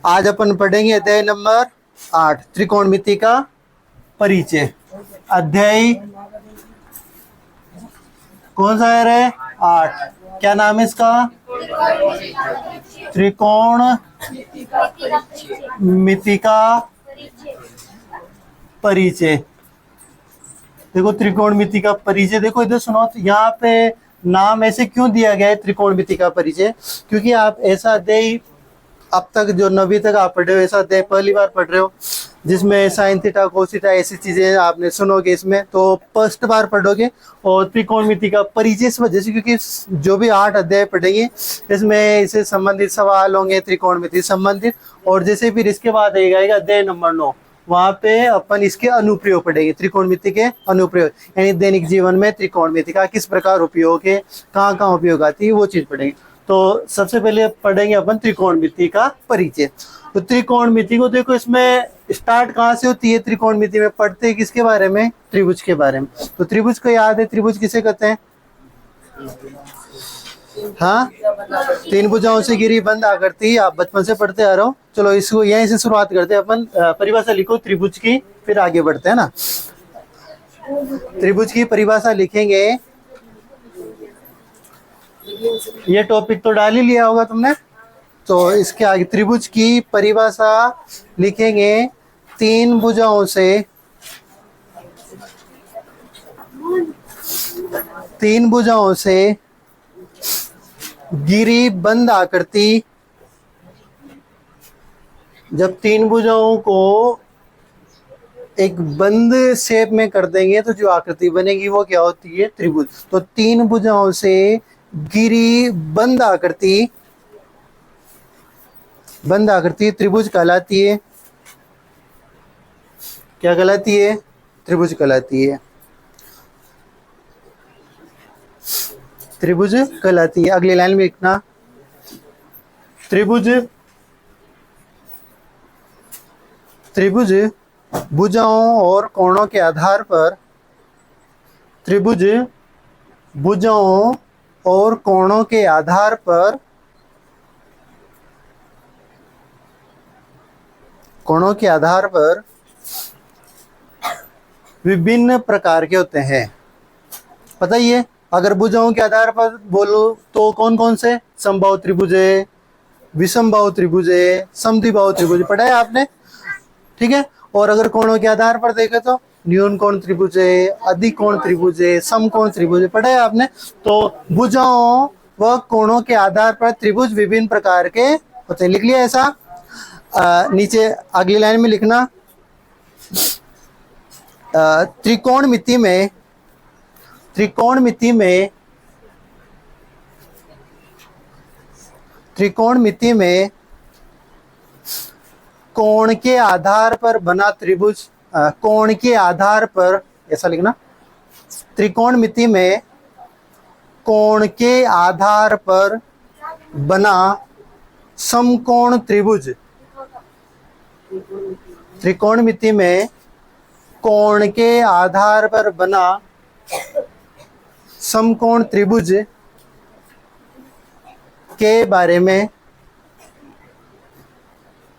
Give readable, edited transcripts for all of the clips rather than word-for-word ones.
आज अपन पढ़ेंगे अध्याय नंबर 8 त्रिकोणमिति का परिचय। अध्याय कौन सा है? 8। क्या नाम है इसका? त्रिकोण मिति का परिचय। देखो त्रिकोणमिति का परिचय, देखो इधर सुनो। तो यहाँ पे नाम ऐसे क्यों दिया गया है त्रिकोणमिति का परिचय? क्योंकि आप ऐसा अध्याय अब तक जो 9वीं तक आप पढ़ रहे हो, ऐसा अध्याय पहली बार पढ़ रहे हो जिसमें साइन थीटा कोस थीटा ऐसी चीजें आपने सुनोगे इसमें, तो फर्स्ट बार पढ़ोगे। और त्रिकोणमिति का परिचय इस वजह से क्योंकि जो भी 8 अध्याय पढ़ेंगे इसमें इससे संबंधित सवाल होंगे त्रिकोणमिति संबंधित। और जैसे फिर इसके बाद आएगा अध्याय नंबर 9, वहां पे अपन इसके अनुप्रयोग पढ़ेंगे, त्रिकोणमिति के अनुप्रयोग, यानी दैनिक जीवन में त्रिकोणमिति का किस प्रकार उपयोग है, कहाँ कहाँ उपयोग आती है, वो चीज पढ़ेंगे। तो सबसे पहले पढ़ेंगे अपन त्रिकोणमिति का परिचय। तो त्रिकोणमिति को देखो, इसमें स्टार्ट कहाँ से होती है? त्रिकोणमिति में पढ़ते हैं किसके बारे में? त्रिभुज के बारे में। तो त्रिभुज को याद है, त्रिभुज किसे कहते हैं? हाँ, 3 भुजाओं से घिरी बंद आकृति, आप बचपन से पढ़ते आ रहे हो। चलो इसको यहीं से शुरुआत करते हैं अपन। परिभाषा लिखो त्रिभुज की, फिर आगे बढ़ते हैं ना। त्रिभुज की परिभाषा लिखेंगे, ये टॉपिक तो डाल ही लिया होगा तुमने। तो इसके आगे त्रिभुज की परिभाषा लिखेंगे, 3 भुजाओं से, 3 भुजाओं से गिरी बंद आकृति। जब 3 भुजाओं को एक बंद शेप में कर देंगे तो जो आकृति बनेगी वो क्या होती है? त्रिभुज। तो 3 भुजाओं से गिरी बंद आकृति, बंद आकृति त्रिभुज कहलाती है। क्या कहलाती है? त्रिभुज कहलाती है। त्रिभुज कहलाती है। अगली लाइन में लिखना, त्रिभुज, त्रिभुज भुजाओं और कोणों के आधार पर, त्रिभुज भुजाओं और कोणों के आधार पर, कोणों के आधार पर विभिन्न प्रकार के होते हैं। पता ही है, अगर भुजाओं के आधार पर बोलो तो कौन कौन से? समबाहु त्रिभुज है, विषमबाहु त्रिभुज है, समद्विबाहु त्रिभुज पढ़ा है आपने, ठीक है। और अगर कोणों के आधार पर देखे तो न्यून कोण त्रिभुज है, अधिक कोण त्रिभुज है, समकोण त्रिभुज है, पढ़ा है आपने। तो भुजाओं व कोणों के आधार पर त्रिभुज विभिन्न प्रकार के होते हैं। लिख लिया ऐसा? नीचे अगली लाइन में लिखना, त्रिकोणमिति में, त्रिकोणमिति में, त्रिकोणमिति में कोण के आधार पर बना त्रिभुज, कोण के आधार पर, ऐसा लिखना, त्रिकोणमिति में कोण के आधार पर बना समकोण त्रिभुज, त्रिकोणमिति में कोण के आधार पर बना समकोण त्रिभुज के बारे में,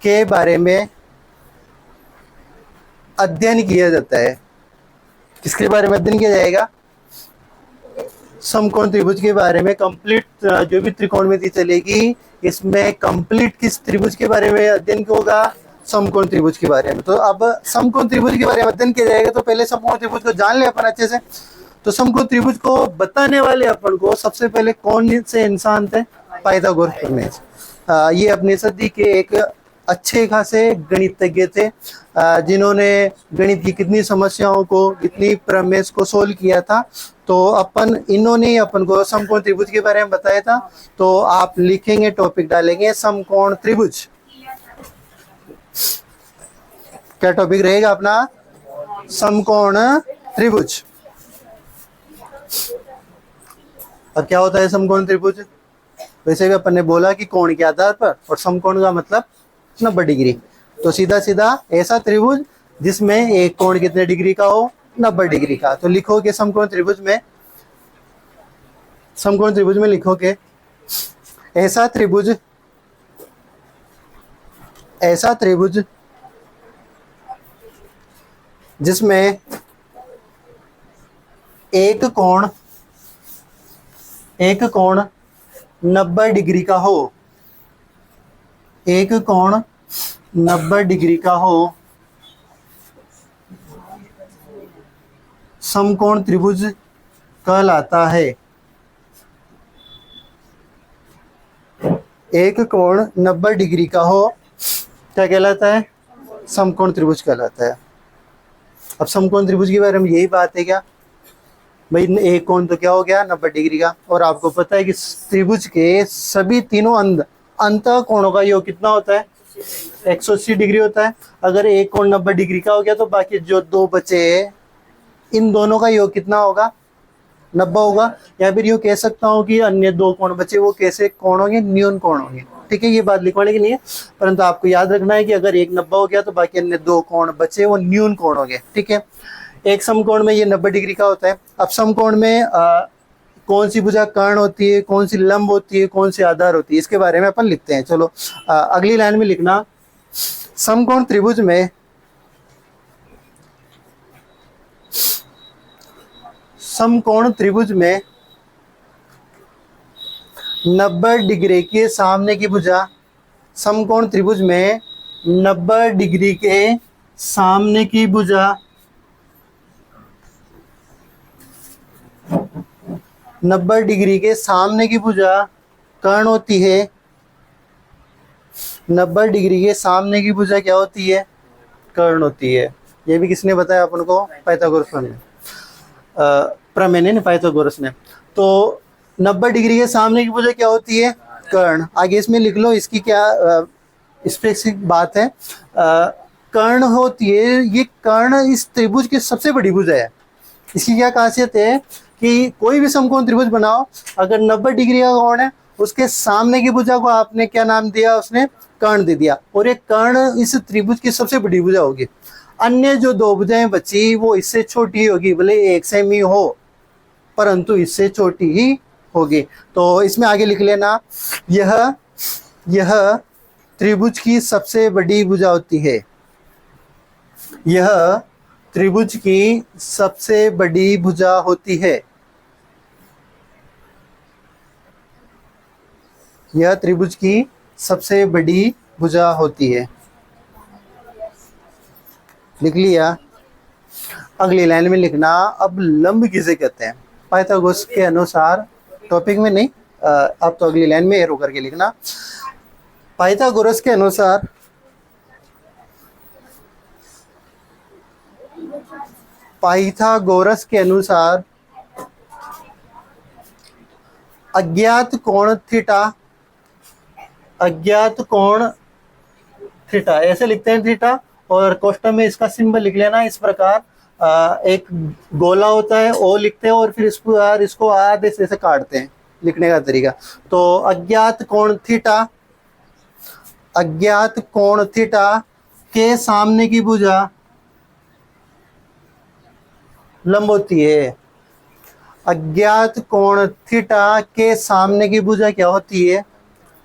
के बारे में अध्ययन किया जाता है। किसके बारे में अध्ययन किया जाएगा? समकोण त्रिभुज के बारे में। कंप्लीट जो भी त्रिकोणमिति चलेगी इसमें कंप्लीट किस त्रिभुज के बारे में अध्ययन होगा? समकोण त्रिभुज के बारे में। तो अब समकोण त्रिभुज के बारे में अध्ययन किया जाएगा, तो पहले समकोण त्रिभुज को जान ले अपन अच्छे से। तो समकोण त्रिभुज को बताने वाले अपन को सबसे पहले कौन से इंसान थे? पाइथागोरस। ये अपनी सदी के एक अच्छे खासे गणितज्ञ थे, जिन्होंने गणित की कितनी समस्याओं को, कितनी प्रमेय को सोल्व किया था। तो अपन, इन्होंने ही अपन को समकोण त्रिभुज के बारे में बताया था। तो आप लिखेंगे, टॉपिक डालेंगे समकोण त्रिभुज। क्या टॉपिक रहेगा अपना? समकोण त्रिभुज। और क्या होता है समकोण त्रिभुज? वैसे भी अपन ने बोला कि कोण के आधार पर, और समकोण का मतलब 90 डिग्री। तो सीधा सीधा ऐसा त्रिभुज जिसमें एक कोण कितने डिग्री का हो? 90 डिग्री का। तो लिखोगे समकोण त्रिभुज में, समकोण त्रिभुज में लिखोगे ऐसा त्रिभुज, ऐसा त्रिभुज जिसमें एक कोण 90 डिग्री का हो, एक कोण 90 डिग्री का हो, समकोण त्रिभुज कहलाता है। एक कोण 90 डिग्री का हो, क्या कहलाता है? समकोण त्रिभुज कहलाता है। अब समकोण त्रिभुज के बारे में यही बात है क्या भाई, एक कोण तो क्या हो गया 90 डिग्री का, और आपको पता है कि त्रिभुज के सभी तीनों अंत कोणों का योग कितना होता है? 180 डिग्री होता है। अगर एक कोण 90 डिग्री का हो गया तो बाकी जो दो बचे इन दोनों का योग कितना होगा? 90 होगा। या फिर यूँ कह सकता हूँ कि अन्य दो कोण बचे वो कैसे कोण होंगे? न्यून कोण होंगे। ठीक है, ये बात लिखवाने की नहीं है, परंतु आपको याद रखना है कि अगर एक 90 हो गया तो बाकी अन्य दो कोण बचे वो न्यून कोण होंगे। ठीक है, एक समकोण में ये 90 डिग्री का होता है। अब समकोण में कौन सी भुजा कर्ण होती है, कौन सी लंब होती है, कौन सी आधार होती है, इसके बारे में अपन लिखते हैं। चलो अगली लाइन में लिखना, समकोण त्रिभुज में समकोण त्रिभुज में 90 डिग्री के सामने की भुजा, समकोण त्रिभुज में 90 डिग्री के सामने की भुजा 90 डिग्री के सामने की भुजा कर्ण होती है। 90 डिग्री के सामने की भुजा क्या होती है? कर्ण होती है। ये भी किसने बताया अपन को? पाइथागोरस प्रमेय ने, पाइथागोरस ने। तो 90 डिग्री के सामने की भुजा क्या होती है? कर्ण। आगे इसमें लिख लो, इसकी क्या स्पेसिफिक बात है। कर्ण होती है, ये कर्ण इस त्रिभुज की सबसे बड़ी भुजा है। इसकी क्या खासियत है कि कोई भी समकोण त्रिभुज बनाओ, अगर 90 डिग्री का कोण है उसके सामने की भुजा को आपने क्या नाम दिया? उसने कर्ण दे दिया, और ये कर्ण इस त्रिभुज की सबसे बड़ी भुजा होगी। अन्य जो दो भुजाएं बची वो इससे छोटी होगी, भले 1 सेमी हो परंतु इससे छोटी ही होगी। तो इसमें आगे लिख लेना, यह त्रिभुज की सबसे बड़ी भुजा होती है। यह त्रिभुज की सबसे बड़ी भुजा होती है। यह त्रिभुज की सबसे बड़ी भुजा होती है। लिख लिया। अगली लाइन में लिखना, अब लंब किसे कहते हैं? पाइथागोरस के अनुसार, टॉपिक में नहीं, अब तो अगली लाइन में एरो करके लिखना। पाइथागोरस के अनुसार अज्ञात कोण थीटा ऐसे लिखते हैं, थीटा, और कोष्ठक में इसका सिंबल लिख लेना इस प्रकार। एक गोला होता है, ओ लिखते हैं, और फिर इसको आधे से काटते हैं, लिखने का तरीका। तो अज्ञात कोण थीटा के सामने की भुजा लंब होती है। अज्ञात कोण थीटा के सामने की भुजा क्या होती है?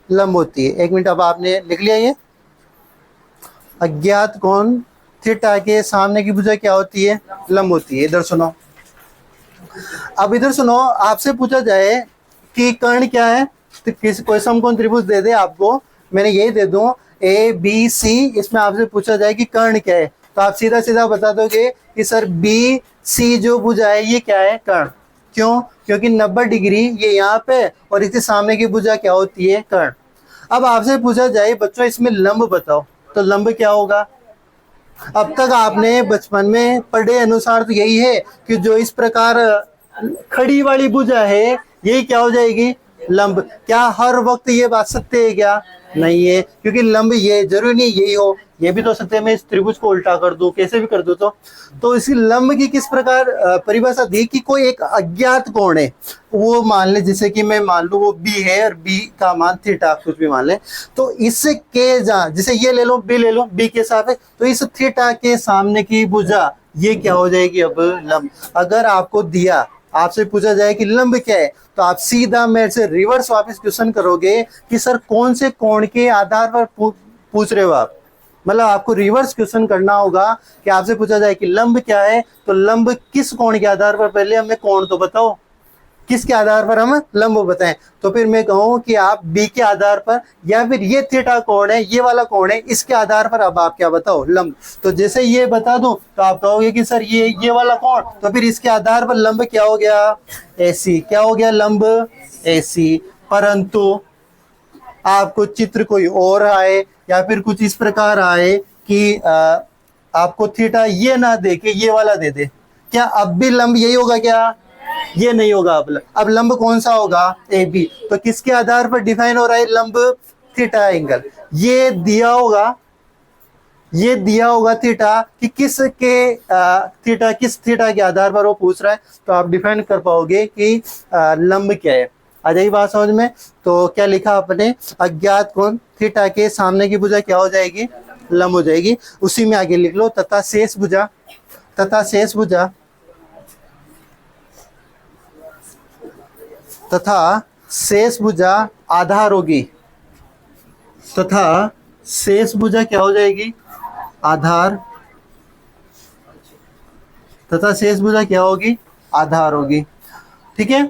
लंब होती है। एक मिनट, अब आपने लिख लिया ये, अज्ञात कोण थीटा के सामने की भुजा क्या होती है? लंब होती है। इधर सुनो, अब इधर सुनो, आपसे पूछा जाए कि कर्ण क्या है, तो कोई समकोण त्रिभुज दे दे आपको, मैंने यही दे दूं ABC, इसमें आपसे पूछा जाए कि कर्ण क्या है, तो आप सीधा सीधा बता दोगे कि सर BC जो भुजा है ये क्या है? कर्ण। क्यों? क्योंकि 90 डिग्री ये यहाँ पे, और इसके सामने की भुजा क्या होती है? कर्ण। अब आपसे पूछा जाए बच्चों इसमें लंब बताओ, तो लंब क्या होगा? अब तक आपने बचपन में पढ़े अनुसार तो यही है कि जो इस प्रकार खड़ी वाली भुजा है यही क्या हो जाएगी? लंब। क्या हर वक्त ये बात सत्य है क्या? नहीं है, क्योंकि लंब ये जरूरी नहीं यही हो, ये भी तो सकते हैं मैं इस त्रिभुज को उल्टा कर दूं, कैसे भी कर दूं। तो इसी लंब की किस प्रकार परिभाषा दी कि कोई एक अज्ञात कोण है, वो मान ले, जैसे कि मैं मान लूं वो B है और B का मान थीटा, कुछ भी मान ले, तो इसके जैसे ये ले लो, B ले लो, B के साथ है, तो इस थीटा के सामने की भुजा ये क्या हो जाएगी? अब लंब। अगर आपको दिया, आपसे पूछा जाए कि लंब क्या है, तो आप सीधा मेरे से रिवर्स वापस क्वेश्चन करोगे कि सर कौन से कोण के आधार पर पूछ रहे हो आप? मतलब आपको रिवर्स क्वेश्चन करना होगा कि आपसे पूछा जाए कि लंब क्या है, तो लंब किस कोण के आधार पर, पहले हमें कोण तो बताओ, किसके आधार पर हम लंब बताएं। तो फिर मैं कहूं कि आप बी के आधार पर, या फिर ये थीटा कोण है, ये वाला कोण है, इसके आधार पर अब आप क्या बताओ लंब। तो जैसे ये बता दूं तो आप कहोगे कि सर ये वाला कोण, तो फिर इसके आधार पर लंब क्या हो गया, एसी। क्या हो गया, लंब एसी। परंतु आपको चित्र कोई और आए या फिर कुछ इस प्रकार आए कि आपको थीटा ये ना दे के ये वाला दे दे, क्या अब भी लंब यही होगा क्या, ये नहीं होगा। अब लंब कौन सा होगा, ए बी। तो किसके आधार पर डिफाइन हो रहा है लंब, थीटा एंगल। ये दिया होगा, ये दिया होगा थीटा कि थीटा किस थीटा के आधार पर वो पूछ रहा है, तो आप डिफाइन कर पाओगे कि लंब क्या है। आ जाएगी बात समझ में। तो क्या लिखा आपने, अज्ञात कोण थीटा के सामने की भुजा क्या हो जाएगी, लंब हो जाएगी। उसी में आगे लिख लो, तथा शेष भुजा, तथा शेष भुजा, तथा शेष भुजा आधार होगी, तथा शेष भुजा क्या हो जाएगी, आधार, तथा शेष भुजा क्या होगी, आधार होगी। ठीक है,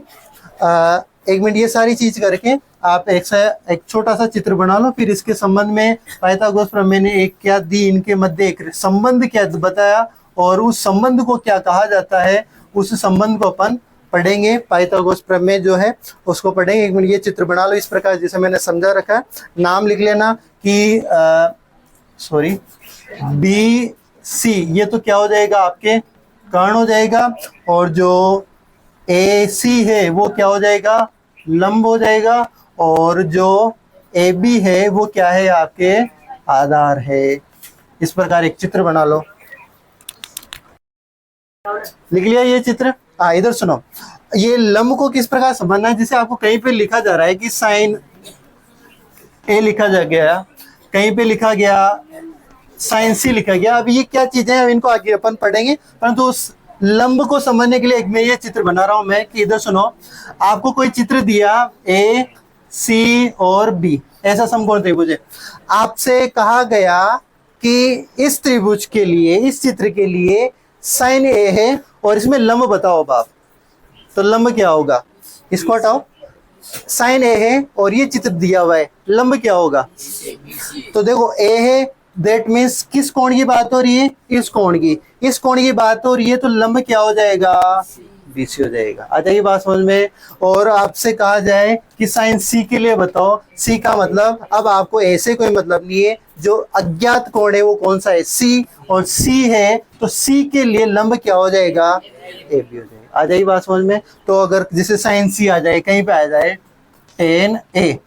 एक मिनट, ये सारी चीज करके आप एक छोटा सा चित्र बना लो, फिर इसके संबंध में पाइथागोरस प्रमेय ने एक क्या दी, इनके मध्य एक संबंध क्या बताया, और उस संबंध को क्या कहा जाता है, उस संबंध को अपन पढ़ेंगे। पाइथागोरस प्रमेय जो है उसको पढ़ेंगे। एक मिनट, ये चित्र बना लो इस प्रकार जैसे मैंने समझा रखा है। नाम लिख लेना कि सॉरी, बी सी, ये तो क्या हो जाएगा, आपके कर्ण हो जाएगा, और जो ए सी है वो क्या हो जाएगा, लंब हो जाएगा, और जो ए बी है वो क्या है, आपके आधार है। इस प्रकार एक चित्र बना लो। लिख लिया ये चित्र। इधर सुनो, ये लंब को किस प्रकार समझना है, जिसे आपको कहीं पे लिखा जा रहा है कि साइन ए लिखा जा गया, कहीं पे लिखा गया साइन सी लिखा गया। अब ये क्या चीजें हैं, इनको आगे अपन पढ़ेंगे, परंतु उस लंब को समझने के लिए एक मैं ये चित्र बना रहा हूं मैं, कि इधर सुनो, आपको कोई चित्र दिया ए सी और बी, ऐसा समकोण त्रिभुज है। आपसे कहा गया कि इस त्रिभुज के लिए, इस चित्र के लिए साइन ए है और इसमें लंब बताओ बाप। तो लंब क्या होगा, इसको हटाओ, साइन ए है और ये चित्र दिया हुआ है, लंब क्या होगा। तो देखो ए है, दैट मीन्स किस कोण की बात हो रही है, इस कोण की, इस कोण की बात हो रही है, तो लंब क्या हो जाएगा, बीसी हो जाएगा। आ जाएगी बात समझ में। और आपसे कहा जाए कि साइन सी के लिए बताओ, सी का मतलब, अब आपको ऐसे कोई मतलब नहीं है, जो अज्ञात कोण है वो कौन सा है, सी, और सी है तो सी के लिए लंब क्या हो जाएगा, ए बी हो जाएगा। आ जाएगी बात समझ में। तो अगर जैसे साइन सी आ जाए, कहीं पे आ जाए टेन ए,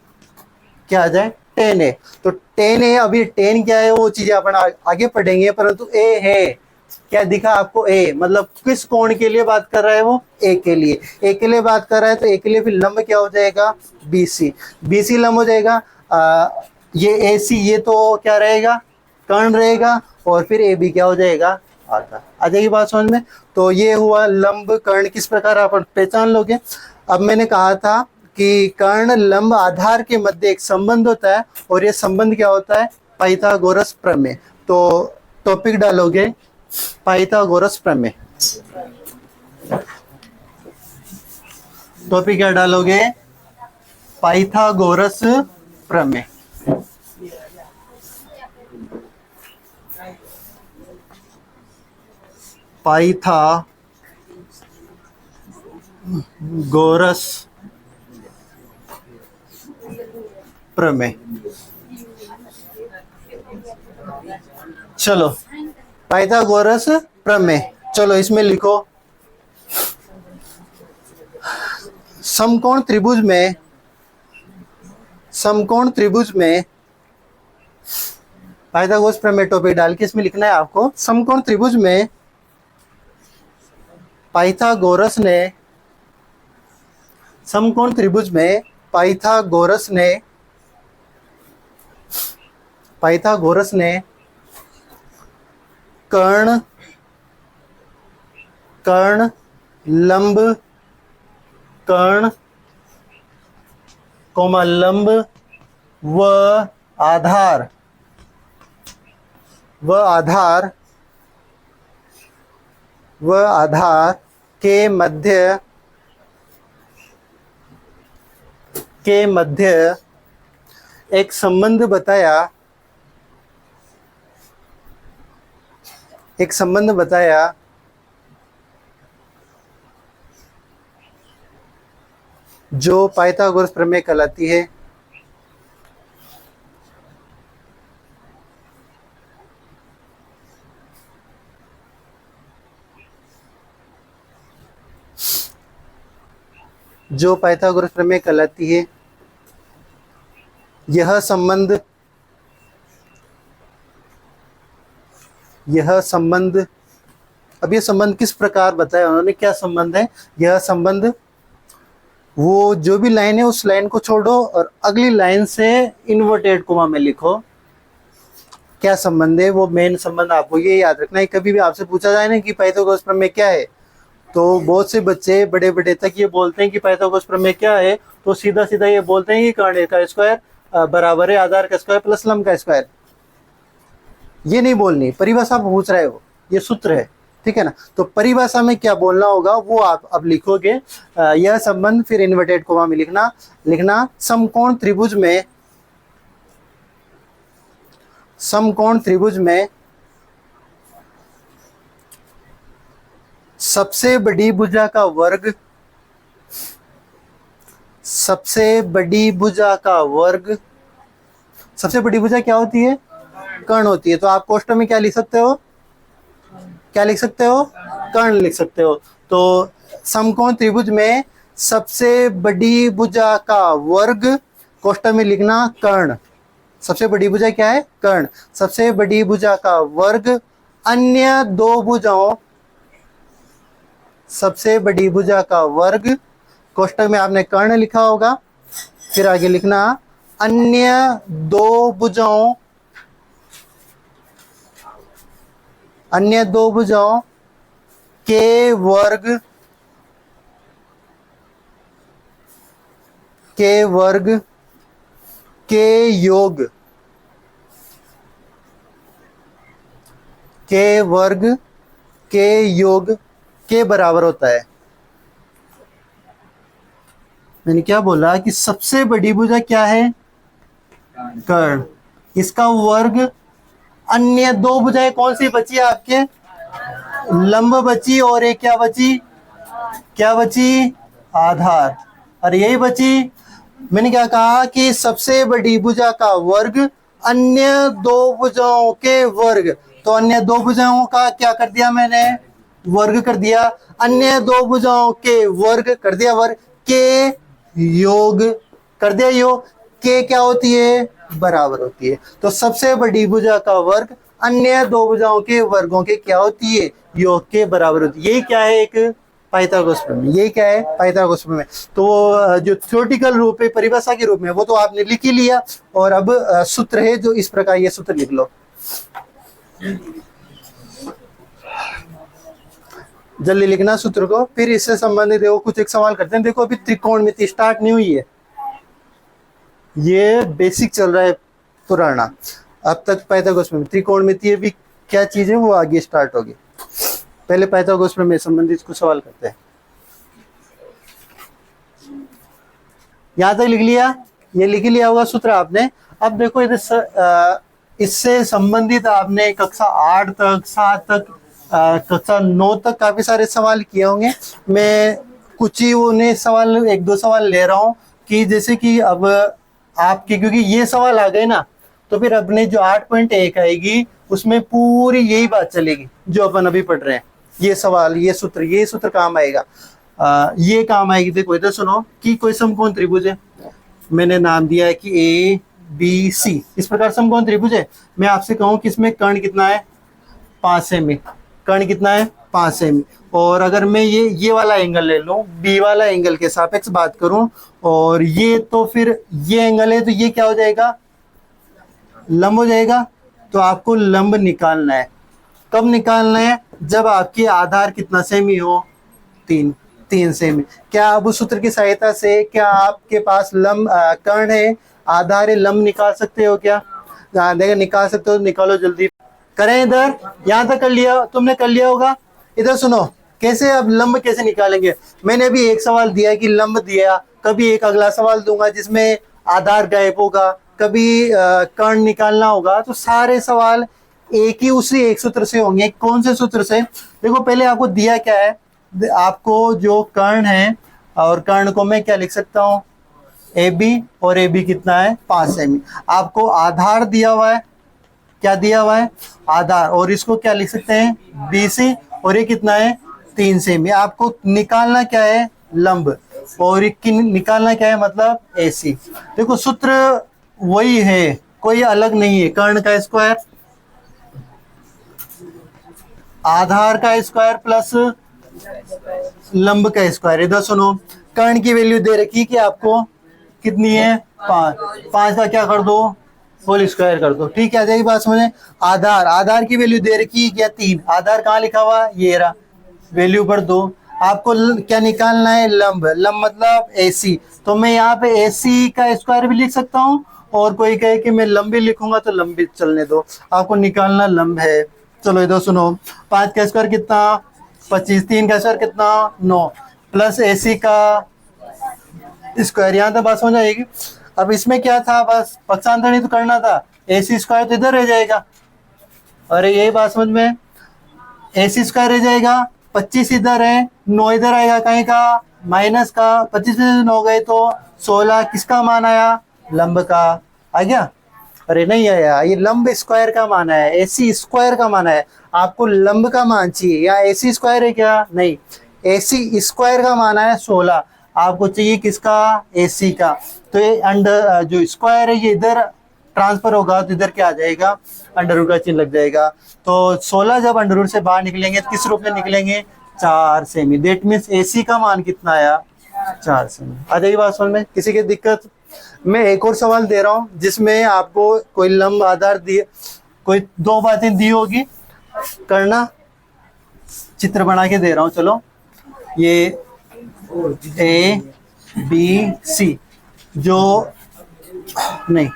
क्या आ जाए, टेन ए, तो टेन ए, अभी टेन क्या है वो चीजें अपन आगे पढ़ेंगे, परंतु ए है, क्या दिखा आपको, ए, मतलब किस कोण के लिए बात कर रहा है वो, ए के लिए, ए के लिए बात कर रहा है, तो ए के लिए फिर लंब क्या हो जाएगा, बीसी, बीसी लंब हो जाएगा। ये ए सी, ये तो क्या रहेगा, कर्ण रहेगा, और फिर ए बी क्या हो जाएगा, आधार। आ जाएगी बात समझ में। तो ये हुआ लंब कर्ण किस प्रकार आप पहचान लोगे। अब मैंने कहा था कि कर्ण लंब आधार के मध्य एक संबंध होता है, और ये संबंध क्या होता है, पाइथागोरस प्रमेय। तो टॉपिक डालोगे पाइथागोरस प्रमेय, टॉपिक क्या डालोगे, पाइथागोरस प्रमेय। पाइथागोरस प्रमेय। चलो पाइथागोरस प्रमेय, चलो इसमें लिखो, समकोण त्रिभुज में, समकोण त्रिभुज में, पाइथागोरस प्रमेय टॉपिक डाल के इसमें लिखना है आपको, समकोण त्रिभुज में पाइथागोरस ने, समकोण त्रिभुज में पाइथागोरस ने, पाइथागोरस ने कर्ण, कर्ण लंब, कर्ण कोमा लंब व आधार, व आधार के मध्य एक संबंध बताया जो पाइथागोरस प्रमेय कहलाती है। जो पाइथागोरस प्रमेय कहलाती है। यह संबंध अब यह संबंध किस प्रकार बताया उन्होंने, क्या संबंध है यह संबंध? वो जो भी लाइन है उस लाइन को छोड़ो और अगली लाइन से इन्वर्टेड कोमा में लिखो क्या संबंध है। वो मेन संबंध आपको ये याद रखना है। कभी भी आपसे पूछा जाए ना कि पाइथागोरस प्रमेय क्या है, तो बहुत से बच्चे बड़े बड़े तक ये बोलते हैं कि पाइथागोरस प्रमेय क्या है, तो सीधा सीधा ये बोलते हैं कि कर्ण का स्क्वायर बराबर है आधार का स्क्वायर प्लस लंब का स्क्वायर। ये नहीं बोलनी, परिभाषा पूछ रहा है वो, ये सूत्र है, ठीक है ना। तो परिभाषा में क्या बोलना होगा वो आप अब लिखोगे। यह संबंध, फिर इन्वर्टेड कोमा में लिखना समकोण त्रिभुज में सबसे बड़ी भुजा का वर्ग सबसे बड़ी भुजा क्या होती है? कर्ण होती है। तो आप कोष्ठक में क्या लिख सकते हो? कर्ण लिख सकते हो। तो समकोण त्रिभुज में सबसे बड़ी भुजा का वर्ग, कोष्ठक में लिखना कर्ण। सबसे बड़ी भुजा क्या है? कर्ण। सबसे बड़ी भुजा का वर्ग अन्य दो भुजाओं, सबसे बड़ी भुजा का वर्ग, कोष्ठक में आपने कर्ण लिखा होगा, फिर आगे लिखना अन्य दो भुजाओं के वर्ग के योग के बराबर होता है। मैंने क्या बोला कि सबसे बड़ी भुजा क्या है? कर्ण। इसका वर्ग अन्य दो भुजाएं कौन सी बची आपके? लंब बची और एक क्या बची? आधार। और यही बची। मैंने क्या कहा कि सबसे बड़ी भुजा का वर्ग अन्य दो भुजाओं के वर्ग। तो अन्य दो भुजाओं का क्या कर दिया मैंने? वर्ग कर दिया। अन्य दो भुजाओं के वर्ग कर दिया, वर्ग के योग कर दिया, योग के क्या होती है? बराबर होती है। तो सबसे बड़ी भुजा का वर्ग अन्य दो भुजाओं के वर्गों के क्या होती है? योग के बराबर होती है। ये क्या है? एक पाइथागोरस प्रमेय। ये क्या है? पाइथागोरस प्रमेय। तो जो थ्योरेटिकल रूप है, परिभाषा के रूप में, वो तो आपने लिख ही लिया। और अब सूत्र है जो इस प्रकार, ये सूत्र लिख लो, जल्दी लिखना सूत्र को। फिर इससे संबंधित देखो कुछ एक सवाल करते हैं। देखो अभी त्रिकोणमिति स्टार्ट नहीं हुई है, ये बेसिक चल रहा है पुराना। अब तक पाइथागोरस प्रमेय, त्रिकोणमिति अभी क्या चीज है वो आगे स्टार्ट होगी। पहले पाइथागोरस प्रमेय संबंधित कुछ सवाल करते हैं। यहां तक लिख लिया? ये लिख लिया होगा सूत्र आपने। अब देखो इससे संबंधित आपने कक्षा 8 तक, 7 तक, कक्षा 9 तक काफी सारे सवाल किए होंगे। मैं कुछ ही उन्हें सवाल, एक दो सवाल ले रहा हूँ कि जैसे कि अब आपके, क्योंकि ये सवाल आ गए ना, तो फिर अपने जो 8.1 आएगी उसमें पूरी यही बात चलेगी जो अपन अभी पढ़ रहे हैं। ये सवाल, ये सूत्र काम आएगा। ये काम आएगी। देखो इधर सुनो कि कोई समकोण त्रिभुज है, मैंने नाम दिया है कि ए बी सी, इस प्रकार समकोण त्रिभुज है। मैं आपसे कहूं कि इसमें कर्ण कितना है? 5 सेमी। कर्ण कितना है? 5 सेमी। और अगर मैं ये वाला एंगल ले लूं, बी वाला एंगल के सापेक्ष बात करूं, और ये तो फिर ये एंगल है, तो ये क्या हो जाएगा? लंब हो जाएगा। तो आपको लंब निकालना है। कब निकालना है? जब आपकी आधार कितना सेमी हो? 3 सेमी। क्या आप उस सूत्र की सहायता से, क्या आपके पास लंब कर्ण है, आधार है, लंब निकाल सकते हो क्या? देखो निकाल सकते हो, निकालो जल्दी। करें इधर, यहां तक कर लिया, तुमने कर लिया होगा। इधर सुनो, कैसे अब लंब कैसे निकालेंगे। मैंने अभी एक सवाल दिया है कि लंब दिया, कभी एक अगला सवाल दूंगा जिसमें आधार गायब होगा, कभी कर्ण निकालना होगा। तो सारे सवाल एक ही उसी एक सूत्र से होंगे। कौन से सूत्र से, देखो पहले आपको दिया क्या है, आपको जो कर्ण है, और कर्ण को मैं क्या लिख सकता हूँ, ए बी, और ए बी कितना है 5 सेमी। आपको आधार दिया हुआ है, क्या दिया हुआ है, आधार, और इसको क्या लिख सकते हैं बी सी, और ये कितना है 3 सेमी। आपको निकालना क्या है, लंब, और निकालना क्या है, मतलब ए सी। देखो सूत्र वही है, कोई अलग नहीं है। कर्ण का स्क्वायर, आधार का स्क्वायर प्लस लंब का स्क्वायर। इधर सुनो, कर्ण की वैल्यू दे रखी कि आपको कितनी है 5, 5 का क्या कर दो, होल स्क्वायर कर दो। ठीक है, आ जाएगी बात समझे। आधार, आधार की वैल्यू दे रखी है क्या 3, आधार कहाँ लिखा हुआ, ये रहा, वैल्यू पर 2। आपको क्या निकालना है, लंब, लंब मतलब एसी। तो मैं यहाँ पे एसी का स्क्वायर भी लिख सकता हूँ, और कोई कहे कि मैं लंबी लिखूंगा तो लंबी चलने दो, आपको निकालना लंब है। चलो इधर सुनो, 5 का स्क्वायर कितना 25, 3 का स्क्वायर कितना 9, प्लस एसी का स्क्वायर। यहाँ तक बात समझ आएगी। अब इसमें क्या था, बस पक्षांतर नहीं तो करना था, एसी स्क्वायर तो इधर रह जाएगा। अरे यही बात समझ में, एसी स्क्वायर रह जाएगा, 25 इधर है, 9 इधर आएगा, कहीं का माइनस का, 25 में से 9 गए तो 16, किसका मान आया, लंब का। आ गया, अरे नहीं आया, ये लंब स्क्वायर का मान है, एसी स्क्वायर का मान है। आपको लंब का मान चाहिए, या एसी स्क्वायर है क्या, नहीं, एसी स्क्वायर का मान है 16, आपको चाहिए किसका, एसी का। तो ये अंडर जो स्क्वायर है ये इधर ट्रांसफर होगा, तो इधर क्या आ जाएगा, अंडर रूट का चिन्ह लग जाएगा। तो 16 जब अंडर रूट से बाहर निकलेंगे तो किस रूप में निकलेंगे, 4 सेमी। देट मीन्स एसी का मान कितना आया, 4 सेमी। आ जाएगी बात समझ में, किसी की दिक्कत। मैं एक और सवाल दे रहा हूँ जिसमें आपको कोई लंब आधार दिए, कोई 2 बातें दी होगी, करना, चित्र बना के दे रहा हूँ। चलो, ये ए बी सी, जो नहीं,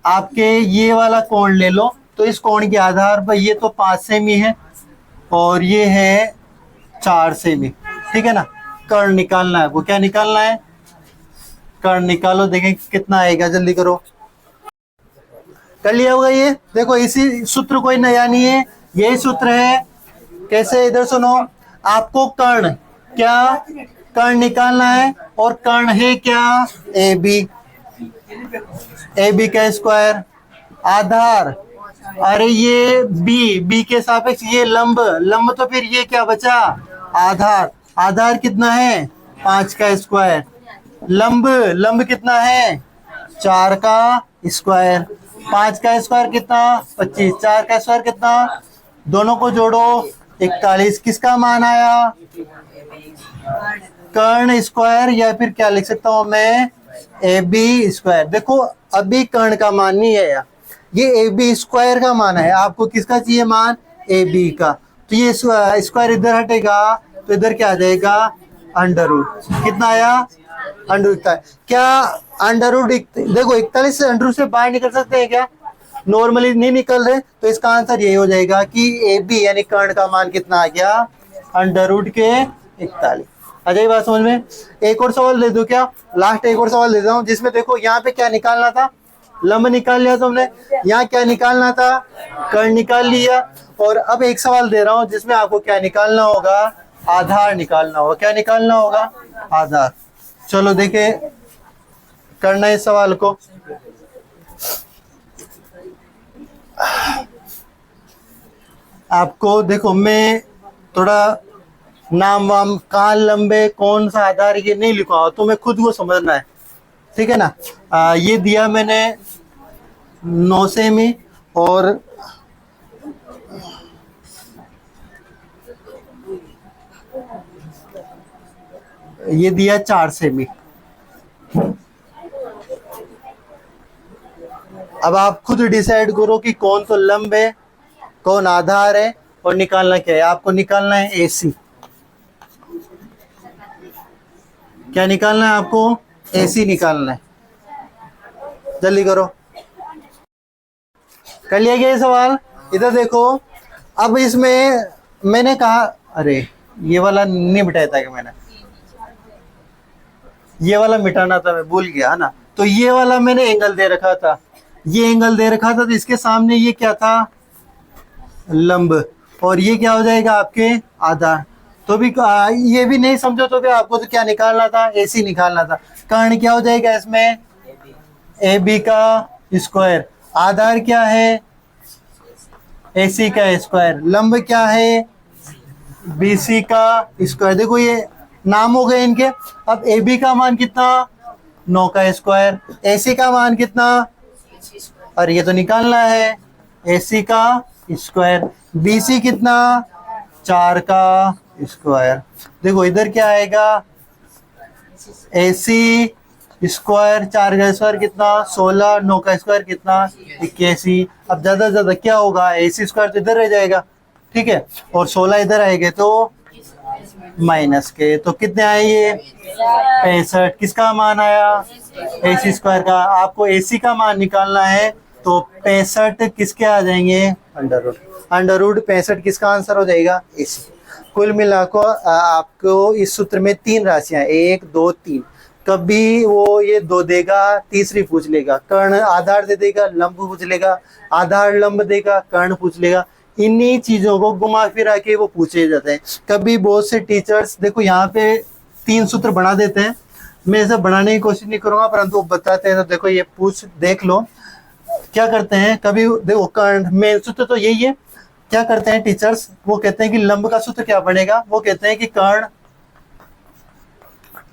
आपके ये वाला कोण ले लो, तो इस कोण के आधार पर ये तो 5 सेमी है, और ये है 4 सेमी। ठीक है ना। कर्ण निकालना है, वो क्या निकालना है, कर्ण निकालो, देखें कितना आएगा, जल्दी करो। कर लिया होगा ये, देखो इसी सूत्र, कोई नया नहीं है, यही सूत्र है। कैसे, इधर सुनो, आपको कर्ण, क्या कर्ण निकालना है, और कर्ण है क्या, ए बी, ए बी का स्क्वायर, आधार, अरे ये बी, बी के सापेक्ष ये लंब, लंब तो फिर ये क्या बचा, आधार, आधार कितना है 5 का स्क्वायर, लंब, लंब कितना है 4 का स्क्वायर, 5 का स्क्वायर कितना 25, 4 का स्क्वायर कितना, दोनों को जोड़ो 41, किसका मान आया, कर्ण स्क्वायर, या फिर क्या लिख सकता हूं मैं, ए बी स्क्वायर। देखो अभी कर्ण का मान नहीं है, ये ए बी स्क्वायर का मान है, आपको किसका चाहिए मान, ए बी का। तो ये स्क्वायर इधर हटेगा, तो इधर क्या आ जाएगा, अंडर रूट, कितना आया, अंडर रूट का। क्या अंडर रूट, देखो 41 से अंडर रूट से बाहर निकल सकते हैं क्या, नॉर्मली नहीं निकल रहे, तो इसका आंसर यही हो जाएगा कि ए बी यानी कर्ण का मान कितना आ गया, अंडर रूट के 41। आ जाएगी बात समझ में। एक और सवाल दे दो क्या, लास्ट एक और सवाल दे दूं, जिसमें देखो यहाँ पे क्या निकालना था, लंब निकाल लिया तुमने, यहाँ क्या निकालना था, कर्ण निकाल लिया। और अब एक सवाल दे रहा हूं जिसमें आपको क्या निकालना होगा, आधार निकालना होगा। क्या निकालना होगा, आधार। चलो देखे, करना इस सवाल को। आपको देखो, मैं थोड़ा नाम वाम, कहाँ लंबे, कौन सा आधार, ये नहीं लिखा हो, तुम्हें खुद को समझना है। ठीक है ना। ये दिया मैंने 9 सेमी, और ये दिया 4 सेमी। अब आप खुद डिसाइड करो कि कौन तो लंब है, कौन आधार है, और निकालना क्या है। आपको निकालना है एसी। क्या निकालना है आपको, एसी निकालना है, जल्दी करो। कर लिया गया ये सवाल। इधर देखो, अब इसमें मैंने कहा, अरे ये वाला नहीं मिटाया था कि मैंने, ये वाला मिटाना था, मैं भूल गया ना। तो ये वाला मैंने एंगल दे रखा था, ये एंगल दे रखा था, तो इसके सामने ये क्या था, लंब, और ये क्या हो जाएगा आपके आधार। तो भी ये भी नहीं समझो तो भी आपको तो क्या निकालना था, एसी निकालना था। कर्ण क्या हो जाएगा इसमें, ए बी का स्क्वायर, आधार क्या है, एसी का स्क्वायर, लंब क्या है, बीसी का स्क्वायर। देखो ये नाम हो गए इनके। अब ए बी का मान कितना, 9 का स्क्वायर, एसी का मान कितना, और ये तो निकालना है, एसी का स्क्वायर, बीसी कितना, 4 का स्क्वायर। देखो इधर क्या आएगा, एसी स्क्वायर, 4 का स्क्वायर कितना, 16, 9 का स्क्वायर कितना, 81। अब ज्यादा से ज्यादा क्या होगा, एसी स्क्वायर तो इधर रह जाएगा, ठीक है, और 16 इधर आएंगे तो माइनस के, तो कितने आए ये 65। किसका मान आया, एसी स्क्वायर का। आपको एसी का मान निकालना है तो 65 किसके आ जाएंगे, अंडर रूट। अंडर रूट 65 किसका आंसर हो जाएगा, एसी। कुल मिलाकर आपको इस सूत्र में 3 राशियां, 1 2 3, कभी वो ये 2 देगा, तीसरी पूछ लेगा, कर्ण आधार दे देगा, लंब पूछ लेगा, आधार लंब देगा, कर्ण पूछ लेगा। इन्हीं चीजों को घुमा फिरा के वो पूछे जाते हैं। कभी बहुत से टीचर्स, देखो यहाँ पे 3 सूत्र बना देते हैं, मैं ऐसा बनाने की कोशिश नहीं करूंगा, परंतु वो बताते हैं, तो देखो ये पूछ देख लो क्या करते हैं। कभी देखो कर्ण मेन सूत्र तो यही है, क्या करते हैं टीचर्स, वो कहते हैं कि लंब का सूत्र क्या बनेगा, वो कहते हैं कि कर्ण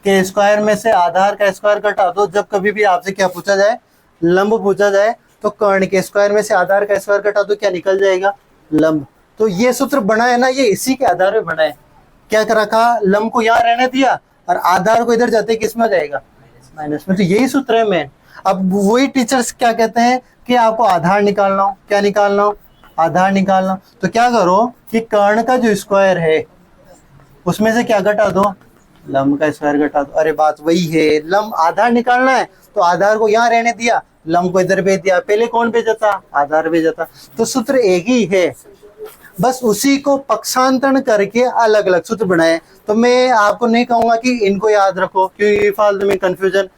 के स्क्वायर में से आधार का स्क्वायर घटा दो। जब कभी भी आपसे क्या पूछा जाए, लंब पूछा जाए, तो कर्ण के स्क्वायर में से आधार का स्क्वायर घटा दो, क्या निकल जाएगा, लंब। तो ये सूत्र बना है ना, ये इसी के आधार पे बना है। क्या कर रखा, लंब को यहाँ रहने दिया और आधार को इधर जाते किस में हो जाएगा, माइनस में। तो यही सूत्र है मेन। अब वही टीचर्स क्या कहते हैं कि आपको आधार निकालना हो, क्या निकालना हो, आधार निकालना हो, तो क्या करो कि कर्ण का जो स्क्वायर है उसमें से क्या घटा दो, लंब का स्क्वायर घटा दो। अरे बात वही है, लंब आधार निकालना है तो आधार को यहाँ रहने दिया, लंब को इधर भेज दिया, पहले कौन भेजा था, आधार भेजा था। तो सूत्र एक ही है, बस उसी को पक्षांतरण करके अलग अलग सूत्र बनाए। तो मैं आपको नहीं कहूंगा कि इनको याद रखो, क्योंकि फालतू में कंफ्यूजन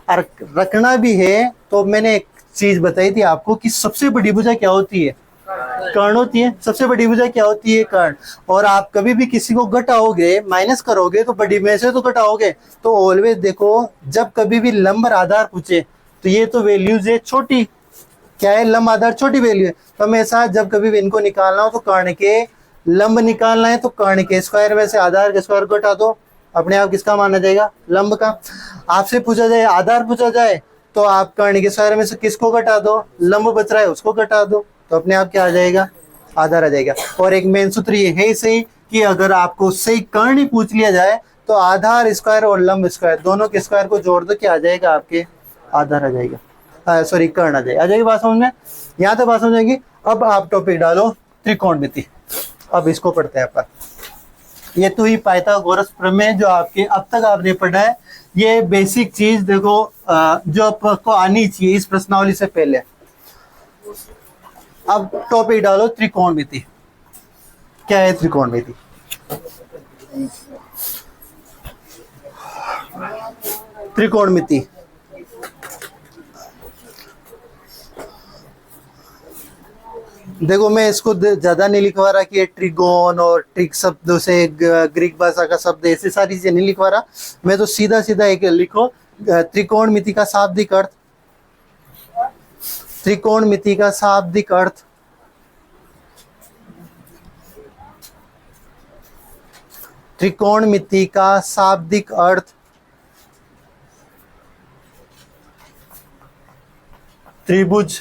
रखना भी है। तो मैंने एक चीज बताई थी आपको कि सबसे बड़ी भुजा क्या होती है, कर्ण होती है। सबसे बड़ी भुजा क्या होती है, कर्ण। और आप कभी भी किसी को घटाओगे, माइनस करोगे, तो बड़ी में से तो घटाओगे। तो ऑलवेज देखो, जब कभी भी लंब और आधार पूछे तो ये तो वैल्यूज है छोटी, क्या है, लंब आधार छोटी वैल्यू है। तो हमेशा जब कभी भी इनको निकालना हो तो कर्ण के लंब निकालना है, तो कर्ण के स्क्वायर में से आधार के स्क्वायर घटा दो, अपने आप किसका माना जाएगा, लंब का। आपसे पूछा जाए, आधार पूछा जाए, तो आप कर्ण के स्क्वायर में से किसको घटा दो, लंब बच रहा है उसको घटा दो, तो अपने आप क्या आ जाएगा, आधार आ जाएगा। और एक मेन सूत्र ये है सही कि अगर आपको सही कर्ण ही पूछ लिया जाए तो आधार स्क्वायर और लंब स्क्वायर दोनों के स्क्वायर को जोड़ दो, क्या आ जाएगा, आपके आधार आ जाएगा, सॉरी कर्ण आ जाएगा। आ जाएगी बात समझ में, यहाँ तक बात समझ आएगी। अब आप टॉपिक डालो त्रिकोणमिति। अब इसको पढ़ते हैं अपन। ये तो ही पाइथागोरस प्रमेय जो आपके अब तक आपने पढ़ा है, ये बेसिक चीज देखो जो आपको आनी चाहिए इस प्रश्नावली से पहले। अब टॉपिक डालो त्रिकोणमिति। क्या है त्रिकोणमिति, त्रिकोणमिति देखो, मैं इसको ज्यादा नहीं लिखवा रहा कि ये ट्रिगोन और ट्रिक शब्दों से ग्रीक भाषा का शब्द, ऐसी सारी चीजें नहीं लिखवा रहा। मैं तो सीधा सीधा एक लिखो, त्रिकोणमिति का शाब्दिक अर्थ, त्रिकोणमिति का शाब्दिक अर्थ, त्रिकोणमिति का शाब्दिक अर्थ त्रिभुज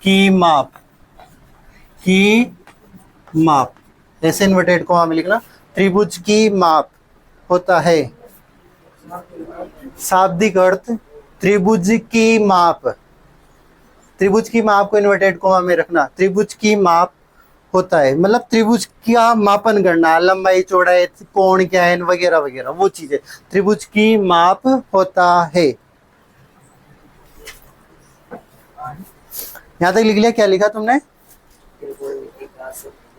की माप, की माप, ऐसे इन्वर्टेड कॉमा में लिखना, त्रिभुज की माप होता है। शाब्दिक अर्थ त्रिभुज की माप, त्रिभुज की माप को इन्वर्टेड कॉमा में रखना, त्रिभुज की माप होता है, मतलब त्रिभुज का मापन करना, लंबाई चौड़ाई कोण क्या है वगैरह वगैरह, वो चीजें त्रिभुज की माप होता है। यहाँ तक लिख लिया? क्या लिखा तुमने?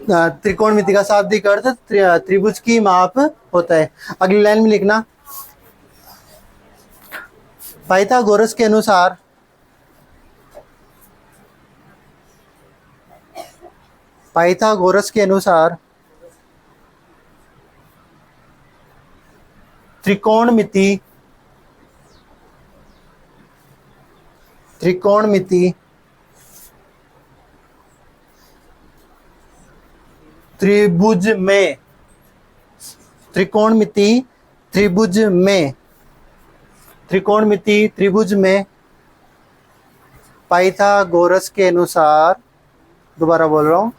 त्रिकोणमिति का शाब्दिक अर्थ त्रिभुज की माप होता है। अगली लाइन में लिखना, पाइथागोरस के अनुसार त्रिकोणमिति त्रिभुज में पाइथागोरस के अनुसार, दोबारा बोल रहा हूं,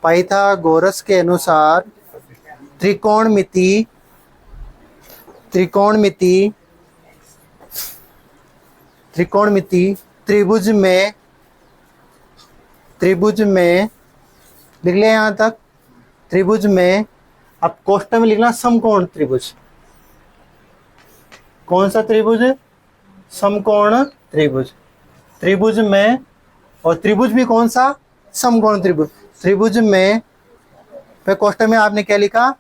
पाइथागोरस के अनुसार त्रिकोणमिति त्रिभुज में लिख लिया यहां तक? त्रिभुज में, अब कोष्ठक में लिखना समकोण त्रिभुज। कौन सा त्रिभुज? समकोण त्रिभुज। त्रिभुज में, और त्रिभुज भी कौन सा? समकोण त्रिभुज। त्रिभुज में, फिर कोष्ठक में आपने क्या लिखा?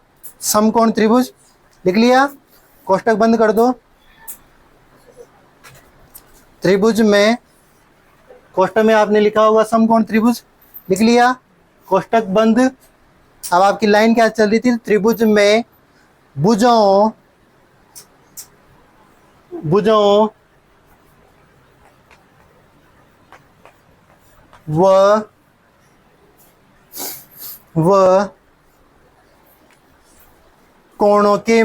समकोण त्रिभुज। लिख लिया? कोष्ठक बंद कर दो। त्रिभुज में, कोष्ठक में आपने लिखा होगा समकोण त्रिभुज। लिख लिया? कोष्ठक बंद। अब आपकी लाइन क्या चल रही थी? त्रिभुज में भुजाओं व कोणों के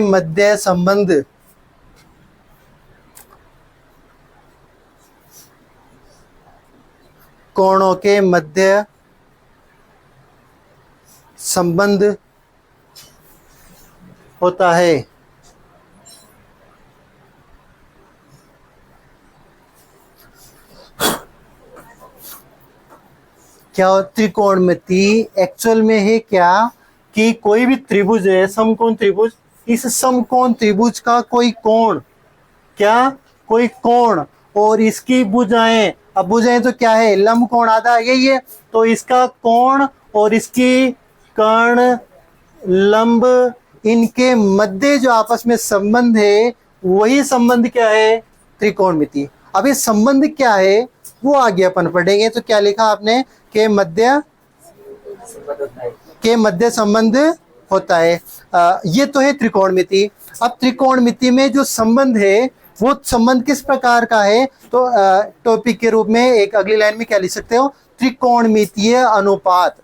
मध्य संबंध होता है। क्या त्रिकोणमिति एक्चुअल में है क्या कि कोई भी त्रिभुज है, समकोण त्रिभुज, इस समकोण त्रिभुज का कोई कोण, कोई कोण, और इसकी भुजाएं, अब भुजाएं तो क्या है? लंब कोण आधा, यही है। तो इसका कोण और इसकी कर्ण लंब, इनके मध्य जो आपस में संबंध है, वही संबंध क्या है? त्रिकोणमिति। अब ये संबंध क्या है वो आगे अपन पढ़ेंगे। तो क्या लिखा आपने? के मध्य संबंध होता है। ये तो है त्रिकोणमिति। अब त्रिकोणमिति में जो संबंध है वो संबंध किस प्रकार का है? तो टॉपिक के रूप में एक अगली लाइन में क्या लिख सकते हो? त्रिकोणमितीय अनुपात।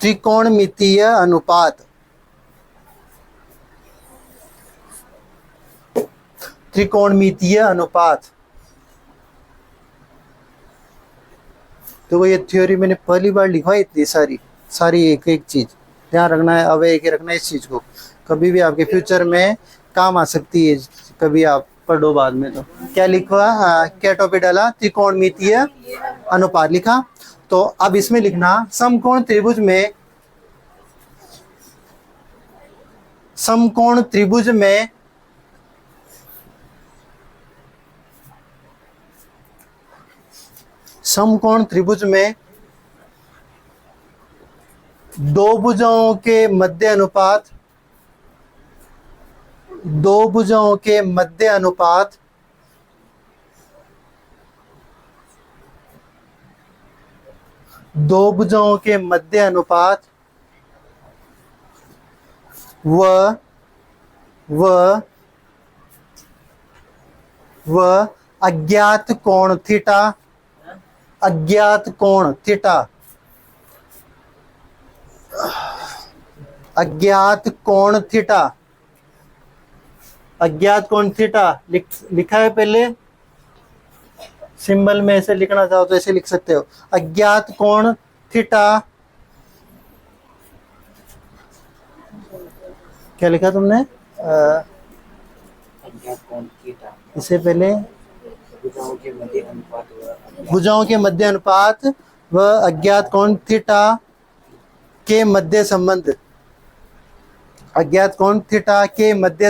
त्रिकोणमितीय अनुपात। तो ये थ्योरी मैंने पहली बार लिखा है, इतनी सारी एक एक चीज ध्यान रखना है। अब एक रखना है इस चीज को, कभी भी आपके फ्यूचर में काम आ सकती है, कभी आप पढ़ो बाद में। तो क्या लिखा? क्या टॉपिक डाला? त्रिकोणमितीय अनुपात लिखा। तो अब इसमें लिखना, समकोण त्रिभुज में दो भुजाओं के मध्य अनुपात व अज्ञात कोण थीटा लिखा है पहले, सिंबल में ऐसे लिखना चाहो तो ऐसे लिख सकते हो। अज्ञात कोण थीटा, क्या लिखा तुमने? इससे पहले भुजाओं के मध्य अनुपात व अज्ञात कोण थीटा के मध्य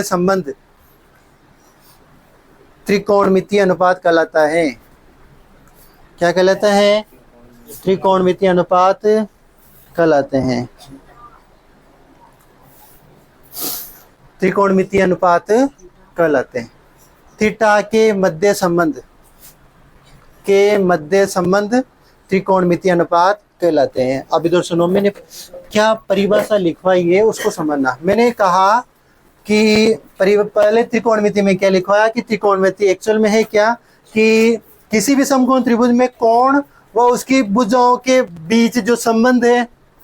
संबंध त्रिकोणमितीय अनुपात कहलाता है। क्या कहलाता है? त्रिकोणमितीय अनुपात कहलाते हैं। त्रिकोणमितीय अनुपात कहलाते हैं। थीटा के मध्य संबंध त्रिकोणमितीय अनुपात कहलाते हैं। अब इधर सुनो, मैंने क्या परिभाषा लिखवाई है उसको समझना। मैंने कहा कि पहले त्रिकोणमिति में क्या लिखवाया कि त्रिकोणमिति एक्चुअल में है क्या कि किसी भी समकोण त्रिभुज में कोण व उसकी भुजाओं के बीच जो संबंध है,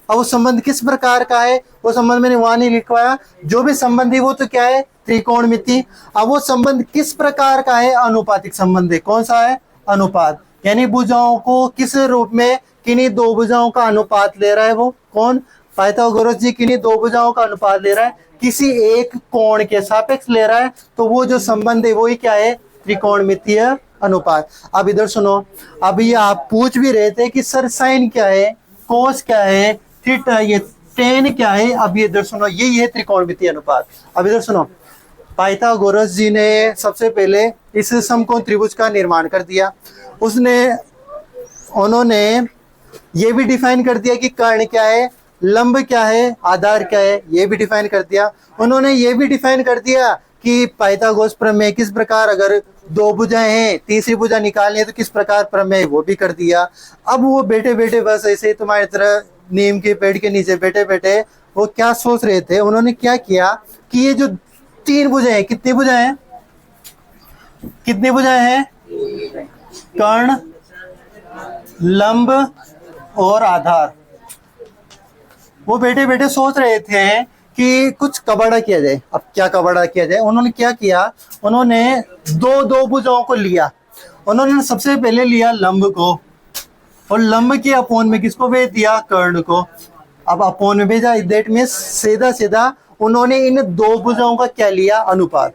अब वो संबंध किस प्रकार का है वो संबंध मैंने वहां नहीं लिखवाया। जो भी संबंध है वो तो क्या है? त्रिकोणमिति। अब वो संबंध किस प्रकार का है? अनुपातिक संबंध है। कौन सा है? अनुपात। यानी भुजाओं को किस रूप में? किन्हीं दो भुजाओं का अनुपात ले रहा है। वो कौन? पाइथागोरस जी किन्हीं दो भुजाओं का अनुपात ले रहा है, किसी एक कोण के सापेक्ष ले रहा है। तो वो जो संबंध है वही क्या है? त्रिकोणमितीय अनुपात। अब इधर सुनो, अभी आप पूछ भी रहे थे कि सर साइन क्या है, कोस क्या है, थीटा ये टेन क्या है। अब ये इधर सुनो, यही है त्रिकोणमितीय अनुपात। अब इधर सुनो, पाइथागोरस जी ने सबसे पहले इस समकोण त्रिभुज का निर्माण कर दिया। उन्होंने ये भी डिफाइन कर दिया कि कर्ण क्या है, लंब क्या है, आधार क्या है, ये भी डिफाइन कर दिया। उन्होंने ये भी डिफाइन कर दिया कि पाइथागोरस प्रमेय किस प्रकार, अगर दो भुजाएं हैं तीसरी भुजा निकालनी है तो किस प्रकार प्रमेय, वो भी कर दिया। अब वो बैठे बैठे बस ऐसे तुम्हारी तरह नीम के पेड़ के नीचे बैठे बैठे वो क्या सोच रहे थे, उन्होंने क्या किया कि ये जो तीन भुजाएं हैं, कितनी भुजाएं हैं? कितनी भुजाएं हैं? कर्ण, लंब और आधार। वो बैठे बैठे सोच रहे थे कि कुछ कबाड़ा किया जाए। अब क्या कबाड़ा किया जाए? उन्होंने क्या किया, उन्होंने दो भुजाओं को लिया। उन्होंने सबसे पहले लिया लंब को, और लंब के अपोन में किसको भेज दिया? कर्ण को। अब अपोन में भेजा, दैट मींस सीधा सीधा उन्होंने इन दो भुजाओं का क्या लिया? अनुपात।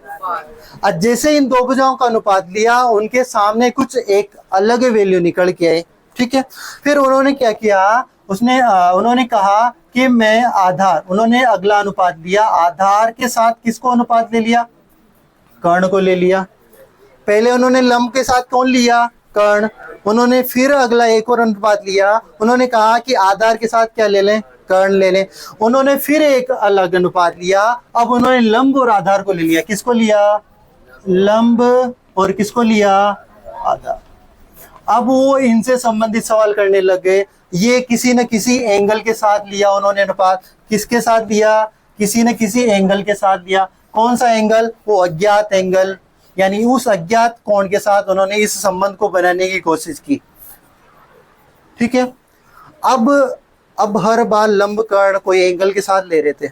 अब जैसे इन दो भुजाओं का अनुपात लिया, उनके सामने कुछ एक अलग वैल्यू निकल के आए, ठीक है। फिर उन्होंने क्या किया, उन्होंने कहा कि मैं आधार, उन्होंने अगला अनुपात लिया, आधार के साथ किसको अनुपात ले लिया? कर्ण को ले लिया। पहले उन्होंने लंब के साथ कौन लिया? कर्ण। उन्होंने फिर अगला एक और अनुपात लिया, उन्होंने कहा कि आधार के साथ क्या ले लें? कर्ण ले लें। उन्होंने फिर एक अलग अनुपात लिया, अब उन्होंने लंब और आधार को ले लिया। किसको लिया? लंब और किसको लिया? आधार। अब वो इनसे संबंधित सवाल करने लग गए। ये किसी न किसी एंगल के साथ लिया उन्होंने अनुपात। किसके साथ लिया? किसी न किसी एंगल के साथ लिया। कौन सा एंगल? वो अज्ञात एंगल, यानी उस अज्ञात कोण के साथ उन्होंने इस संबंध को बनाने की कोशिश की, ठीक है। अब हर बार लंब कर्ण कोई एंगल के साथ ले रहे थे,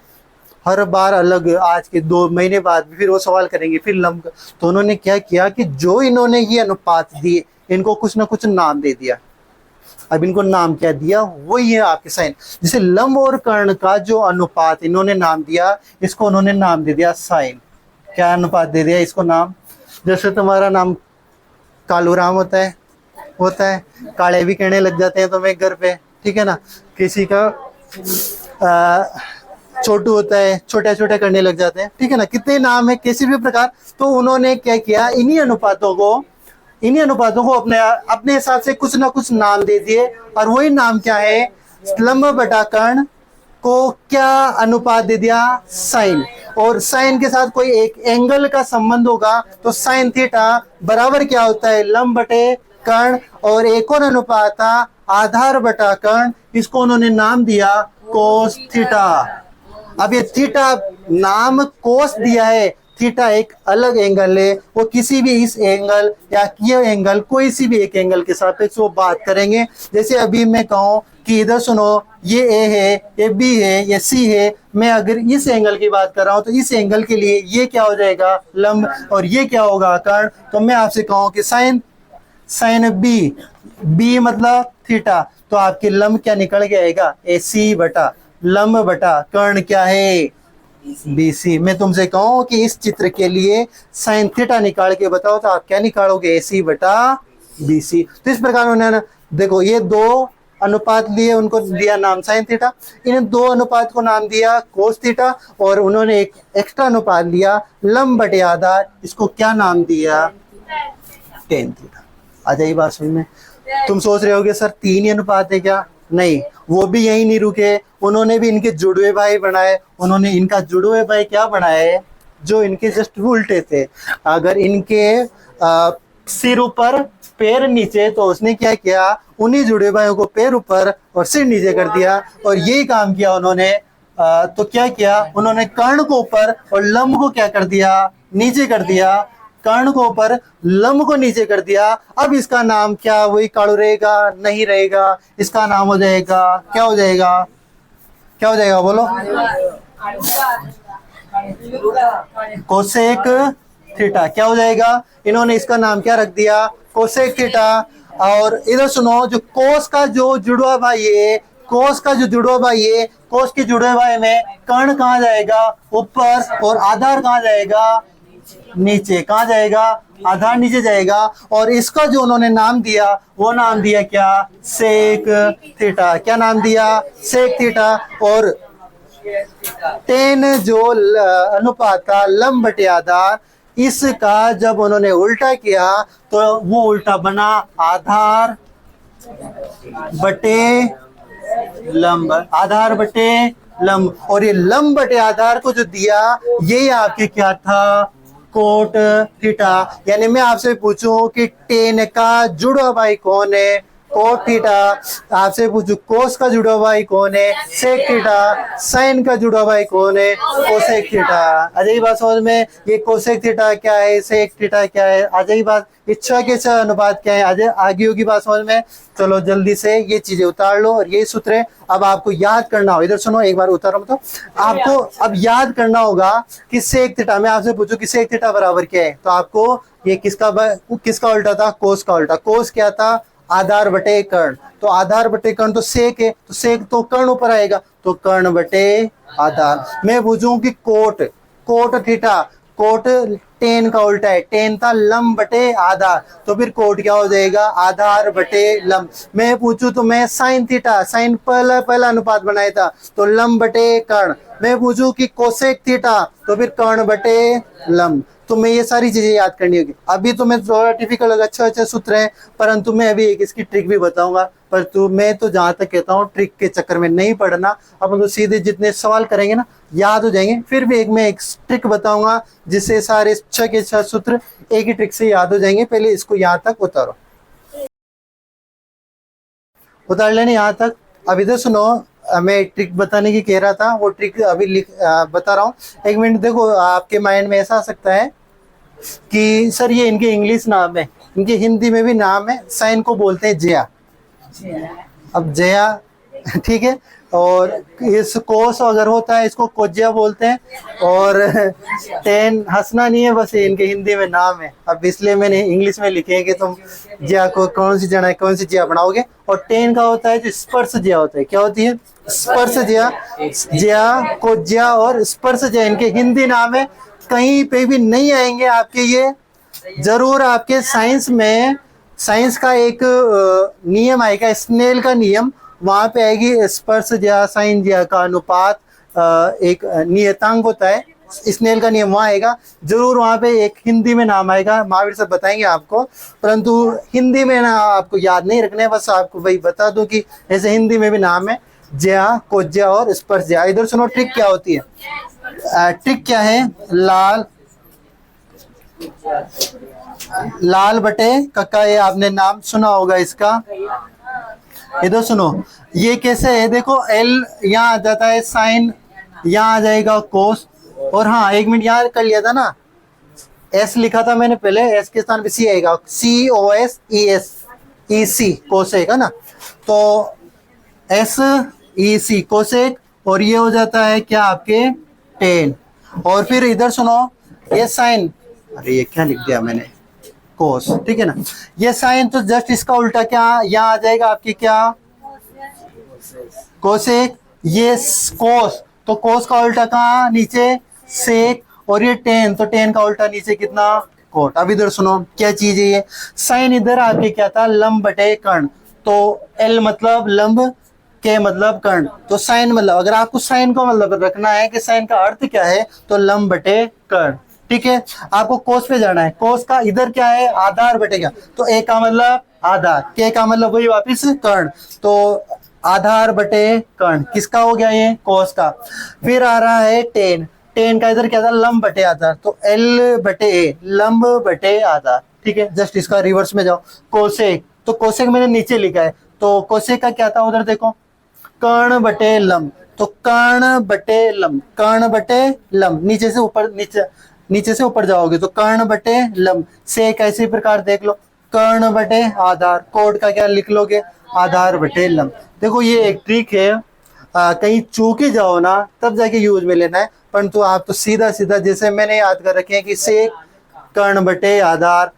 हर बार अलग। आज के 2 महीने बाद फिर वो सवाल करेंगे, फिर लंब। तो उन्होंने क्या किया कि जो इन्होंने ये अनुपात दिए, इनको कुछ ना कुछ नाम दे दिया। अब इनको नाम क्या दिया? वही है आपके साइन। जैसे लंब और कर्ण का जो अनुपात इन्होंने नाम दिया, इसको उन्होंने नाम दे दिया साइन। क्या अनुपात दे दिया इसको नाम? जैसे तुम्हारा नाम कालूराम होता है, काले भी कहने लग जाते हैं तुम्हें घर पे, ठीक है ना। किसी का छोटू होता है, छोटा छोटा करने लग जाते हैं, ठीक है ना। कितने नाम है किसी भी प्रकार। तो उन्होंने क्या किया, इन्हीं अनुपातों को अपने हिसाब से कुछ ना कुछ नाम दे दिए। और वही नाम क्या है? लंब बटा कर्ण को क्या अनुपात दे दिया? साइन। और साइन के साथ कोई एक एंगल का संबंध होगा तो साइन थीटा बराबर क्या होता है? लंब बटे कर्ण। और एक और अनुपात था आधार बटा कर्ण, इसको उन्होंने नाम दिया कोस थीटा। अब ये थीटा नाम कोस दिया है, थीटा एक अलग एंगल है, वो किसी भी इस एंगल या ये एंगल कोई सी भी एक एंगल के सापेक्ष वो बात करेंगे। जैसे अभी मैं कहूं कि इधर सुनो, ये ए है, ये बी है, ये सी है, मैं अगर इस एंगल की बात कर रहा हूं तो इस एंगल के लिए ये क्या हो जाएगा? लंब। और ये क्या होगा? कर्ण। तो मैं आपसे कहूं कि साइन बी मतलब थीटा, तो आपके लंब क्या निकल के आएगा? ए सी बटा लंब बटा कर्ण क्या है? BC। मैं तुमसे कहूं कि इस चित्र के लिए साइन थीटा निकाल के बताओ तो आप क्या निकालोगे? AC बटा BC। तो इस प्रकार उन्होंने देखो ये दो अनुपात लिए, उनको दिया नाम साइन थीटा, इन दो अनुपात को नाम दिया कोस थीटा, और उन्होंने एक एक्स्ट्रा अनुपात लिया लंब बटे आधार, इसको क्या नाम दिया? Tan theta. आ जाइए बात समझ में। तुम सोच रहे होगे सर 3 ही अनुपात है क्या? नहीं, वो भी यही नहीं रुके, उन्होंने भी इनके जुड़वे भाई बनाए। उन्होंने इनका जुड़वे भाई क्या बनाए? जो इनके जस्ट उल्टे थे। अगर इनके सिर ऊपर पैर नीचे, तो उसने क्या किया, उन्हीं जुड़वे भाइयों को पैर ऊपर और सिर नीचे कर दिया, और यही काम किया उन्होंने। तो क्या किया उन्होंने, कर्ण को ऊपर और लंब को क्या कर दिया, नीचे कर दिया। कर्ण को ऊपर, लंब को नीचे कर दिया। अब इसका नाम क्या वही काणु रहेगा? नहीं रहेगा। इसका नाम हो जाएगा, क्या हो जाएगा, क्या हो जाएगा बोलो? Cosec theta. क्या हो जाएगा? इन्होंने इसका नाम क्या रख दिया? Cosec theta. और इधर सुनो, जो कोस का जो जुड़वा भाई है, कोस का जो जुड़वा भाई है, कोस के जुड़वे भाई में कर्ण कहाँ जाएगा? ऊपर, और आधार कहाँ जाएगा? नीचे। कहाँ जाएगा? आधार नीचे जाएगा। और इसका जो उन्होंने नाम दिया, वो नाम दिया क्या? Sec theta. क्या नाम दिया? Sec theta. और टेन जो अनुपात था लंब बटे आधार, इसका जब उन्होंने उल्टा किया तो वो उल्टा बना आधार बटे लंब, आधार बटे लंब। और ये लंब बटे आधार को जो दिया, ये आपके क्या था? Cot theta. यानी मैं आपसे पूछूं कि टेन का जुड़वा भाई कौन है? Cot theta. आपसे पूछूं कोस का जुड़वा भाई कौन है? Sec theta. साइन का जुड़वा भाई कौन है? Cosec theta. आ जाएगी बात समझ में? ये कोसेक थीटा क्या है, सेक थीटा क्या है? आ जाएगी बात। इच्छा के छह अनुपात क्या है? आज आगे होगी बात समझ में? चलो जल्दी से ये चीजें उतार लो, और ये सूत्र है। अब आपको याद करना हो, इधर सुनो एक बार उतारो, मतलब आपको अब याद करना होगा कि सेक थीटा, मैं आपसे पूछूं कि सेक थीटा बराबर क्या है, तो आपको ये किसका उल्टा था? कोस का उल्टा। कोस क्या था? आधार बटे कर्ण। तो आधार बटे कर्ण तो सेक है, तो सेक तो कर्ण ऊपर आएगा, तो कर्ण बटे आधार। मैं पूछूं कि cot, cot theta, cot ten का उल्टा है, टेन था लंब बटे आधार, तो फिर कोट क्या हो जाएगा? आधार बटे लंब। मैं पूछूं तो मैं साइन थीटा, साइन पहला अनुपात बनाया था, तो लंब बटे कर्ण। मैं पूछूं कि कोसेक थीटा, तो फिर कर्ण बटे लंब। तो मैं ये सारी चीजें याद करनी होगी। अभी तो मैं थोड़ा टिपिकल अच्छा सूत्र है, परंतु मैं अभी एक इसकी ट्रिक भी बताऊंगा। पर मैं तो जहां तक कहता हूँ, ट्रिक के चक्कर में नहीं पड़ना। अपन तो सीधे जितने सवाल करेंगे ना, याद हो जाएंगे। फिर भी मैं एक ट्रिक बताऊंगा, जिससे सारे 6 के 6 सूत्र एक ही ट्रिक से याद हो जाएंगे। पहले इसको यहाँ तक उतारो, उतार लेने यहाँ तक। अब इधर सुनो, मैं ट्रिक बताने की कह रहा था, वो ट्रिक अभी बता रहा हूँ। एक मिनट देखो, आपके माइंड में ऐसा आ सकता है कि सर ये इनके इंग्लिश नाम है, इनके हिंदी में भी नाम है। साइन को बोलते हैं जया। अब जया, ठीक है। और इस कोस अगर होता है, इसको कोज्या बोलते हैं। और टेन, हंसना नहीं है, बस इनके हिंदी में नाम है। अब इसलिए मैंने इंग्लिश में लिखे हैं कि तुम जया को कौन सी जना, कौन सी जया बनाओगे। और टेन का होता है जो स्पर्श जया होता है। क्या होती है? स्पर्श जया। जया, कोज्या और स्पर्श जया इनके हिंदी नाम है। कहीं पे भी नहीं आएंगे आपके ये। जरूर आपके साइंस में, साइंस का एक नियम आएगा, स्नेल का नियम, वहां पे आएगी स्पर्श ज्या साइन ज्या का अनुपात, एक नियतांक होता है, स्नेल का नियम वहां आएगा। जरूर वहां पे एक हिंदी में नाम आएगा, महावीर सर बताएंगे आपको। परंतु हिंदी में ना आपको याद नहीं रखने, बस आपको वही बता दूं कि ऐसे हिंदी में भी नाम है ज्या, कोज्या और स्पर्श ज्या। इधर सुनो ट्रिक क्या होती है। ट्रिक क्या है? लाल, लाल बटे कक्का, ये आपने नाम सुना होगा इसका। इधर सुनो, ये कैसे है देखो, एल यहाँ आ जाता है साइन, यहाँ आ जाएगा कोस। और हाँ एक मिनट याद कर लिया था ना, एस लिखा था मैंने पहले, एस के स्थान पे सी आएगा, सी ओ एस ई एस, ई सी कोसेक है ना। तो एस ई सी कोसेक, और ये हो जाता है क्या आपके टेन। और फिर इधर सुनो, ये साइन, अरे ये क्या लिख दिया मैंने, कोस, ठीक है ना। ये साइन तो जस्ट इसका उल्टा क्या यहाँ आ जाएगा आपकी, क्या कोसेक। ये कोस, तो कोस का उल्टा कहाँ? नीचे सेक। और ये टेन, तो टेन का उल्टा नीचे कितना? कोट। अब इधर सुनो क्या चीज है ये, साइन इधर आके क्या था? लंब बटे कर्ण। तो एल मतलब लंब, के मतलब कर्ण। तो साइन मतलब, अगर आपको साइन का मतलब रखना है कि साइन का अर्थ क्या है, तो लंब बटे कर्ण, ठीक है, आपको कोस पे जाना है। कोस का इधर क्या है, आधार बटेगा, तो ए का मतलब आधार, के का मतलब वही वापिस कर्ण, तो आधार बटे कर्ण किसका हो गया, ये कोस का। फिर आ रहा है टेन, टेन का इधर क्या था, लंब बटे आधार, तो एल बटे ए, लंब बटे आधार। ठीक है, जस्ट इसका रिवर्स में जाओ। कोसेक, तो कोसेक मैंने नीचे लिखा है, तो कोसेक का क्या था उधर देखो, कर्ण बटे लंब, तो कर्ण बटे लंब, कर्ण बटे लंब, नीचे से ऊपर, नीचे से ऊपर जाओगे तो कर्ण बटे लंब। से कैसे प्रकार देख लो, कर्ण बटे आधार, कोड का क्या लिख लोगे, आधार बटे लंब। देखो ये एक ट्रिक है, कहीं चूके जाओ ना तब जाके यूज में लेना है, परंतु आप तो सीधा सीधा जैसे मैंने याद कर रखे हैं कि से कर्ण बटे आधार,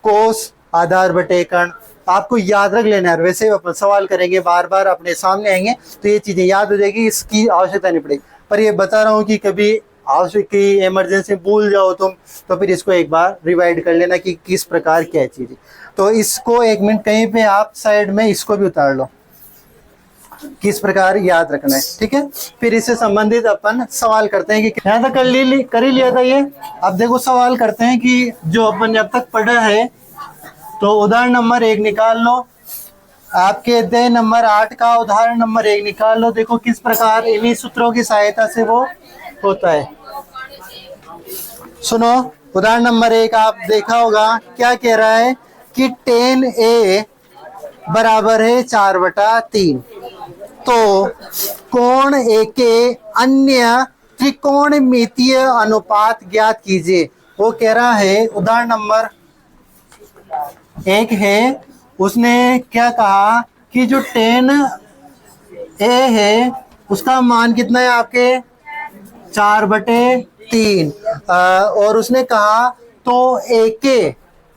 कोस आधार बटे कर्ण, आपको याद रख लेना है। वैसे अपन सवाल करेंगे बार बार अपने सामने आएंगे तो ये चीजें याद हो जाएगी, इसकी आवश्यकता नहीं पड़ेगी। पर ये बता रहा हूँ कि कभी आवश्यक की इमरजेंसी भूल जाओ तुम, तो फिर इसको एक बार रिवाइड कर लेना कि किस प्रकार क्या चीज। तो इसको एक मिनट कहीं पे आप साइड में इसको भी उतार लो, किस प्रकार याद रखना है। ठीक है, फिर इससे संबंधित अपन सवाल करते हैं कि यहाँ तक कर ही लिया था ये। अब देखो सवाल करते हैं कि जो अपन अब तक पढ़ा है, तो उदाहरण नंबर 1 निकाल लो, आपके अध्याय नंबर 8 का उदाहरण नंबर 1 निकाल लो। देखो किस प्रकार इन्हीं सूत्रों की सहायता से वो होता है। सुनो, उदाहरण नंबर 1 आप देखा होगा, क्या कह रहा है कि टेन ए बराबर है 4/3, तो कोण ए के अन्य त्रिकोणमितीय अनुपात ज्ञात कीजिए। वो कह रहा है उदाहरण नंबर 1 है, उसने क्या कहा कि जो टेन ए है उसका मान कितना है आपके 4/3, और उसने कहा तो ए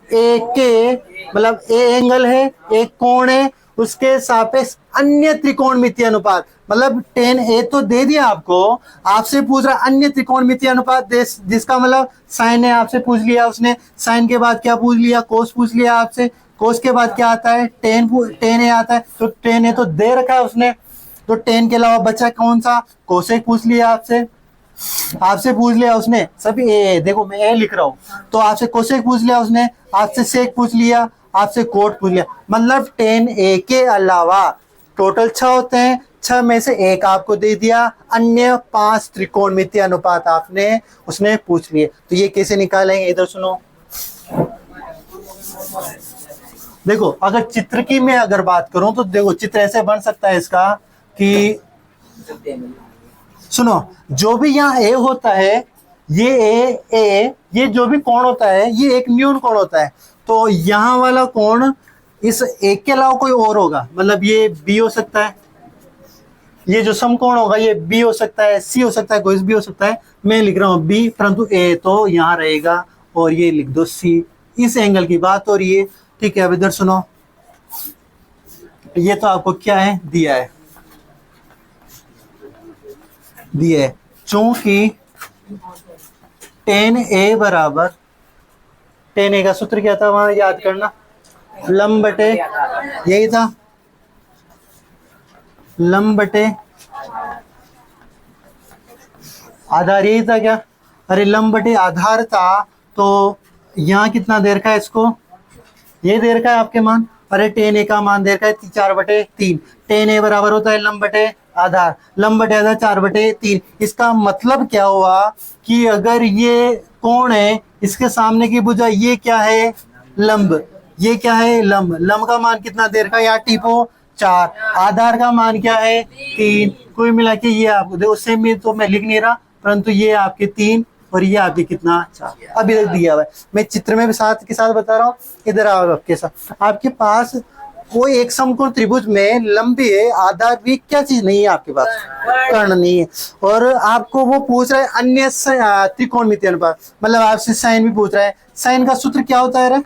के मतलब ए एंगल है, एक कोण है, उसके सापेक्ष अन्य त्रिकोणमितीय अनुपात, मतलब टेन ए तो दे दिया आपको, आपसे पूछ रहा अन्य त्रिकोणमितीय अनुपात जिसका मतलब साइन है आपसे पूछ लिया उसने, साइन के बाद क्या पूछ लिया, कोस पूछ लिया आपसे, कोस के बाद क्या आता है, टेन ए आता है, तो टेन ए तो दे रखा है उसने, तो टेन के अलावा बचा कौन सा, कोसेक पूछ लिया आपसे पूछ लिया उसने, सभी ए, देखो मैं ए लिख रहा हूँ, तो आपसे कोसेक पूछ लिया उसने, आपसे सेक पूछ लिया, आपसे कोट पूछ लिया, मतलब टेन ए के अलावा टोटल 6 होते हैं, 6 में से एक आपको दे दिया, अन्य 5 त्रिकोणमितीय अनुपात आपने उसने पूछ लिए। तो ये कैसे निकालेंगे, इधर सुनो। देखो अगर चित्र की मैं अगर बात करूं तो देखो चित्र ऐसे बन सकता है इसका कि सुनो, जो भी यहाँ ए होता है, ये ये जो भी कोण होता है ये एक न्यून कोण होता है, तो यहाँ वाला कोण इस एक के अलावा कोई और होगा, मतलब ये बी हो सकता है, ये जो समकोण होगा ये बी हो सकता है, सी हो सकता है, कोई भी हो सकता है, मैं लिख रहा हूँ बी, परंतु ए तो यहाँ रहेगा, और ये लिख दो सी, इस एंगल की बात हो रही है। ठीक है, अब इधर सुनो, ये तो आपको क्या है दिया है, चूंकि टेन ए बराबर, टेन ए का सूत्र क्या था वहां याद करना, लंब बटे, यही था लंब बटे आधार, यही था क्या, अरे लंब बटे आधार था, तो यहाँ कितना दे रखा है इसको, ये दे रखा है आपके मान, अरे टेन ए का मान दे रखा है 4/3, टेन ए बराबर होता है लंब बटे आधार, लंब बटे आधार 4/3। इसका मतलब क्या हुआ कि अगर ये कोण है, इसके सामने की भुजा ये क्या है, लंब, ये क्या है लंब, लंब का मान कितना दे रखा है, यहाँ टिपो 4, आधार का मान क्या है 3, कुल मिला के ये आपको देखो सेम में तो मैं लिख नहीं रहा, परंतु ये आपके 3 और ये आपके कितना 4, अब इधर दिया हुआ है, मैं चित्र में भी साथ के साथ बता रहा हूँ, इधर आओ आपके साथ, आपके पास कोई एक समकोण त्रिभुज में लंबी है, आधार भी क्या चीज नहीं है आपके पास, कर्ण नहीं है, और आपको वो पूछ रहा है अन्य त्रिकोणमितीय अनुपात, मतलब आपसे साइन भी पूछ रहा है, साइन का सूत्र क्या होता है रे,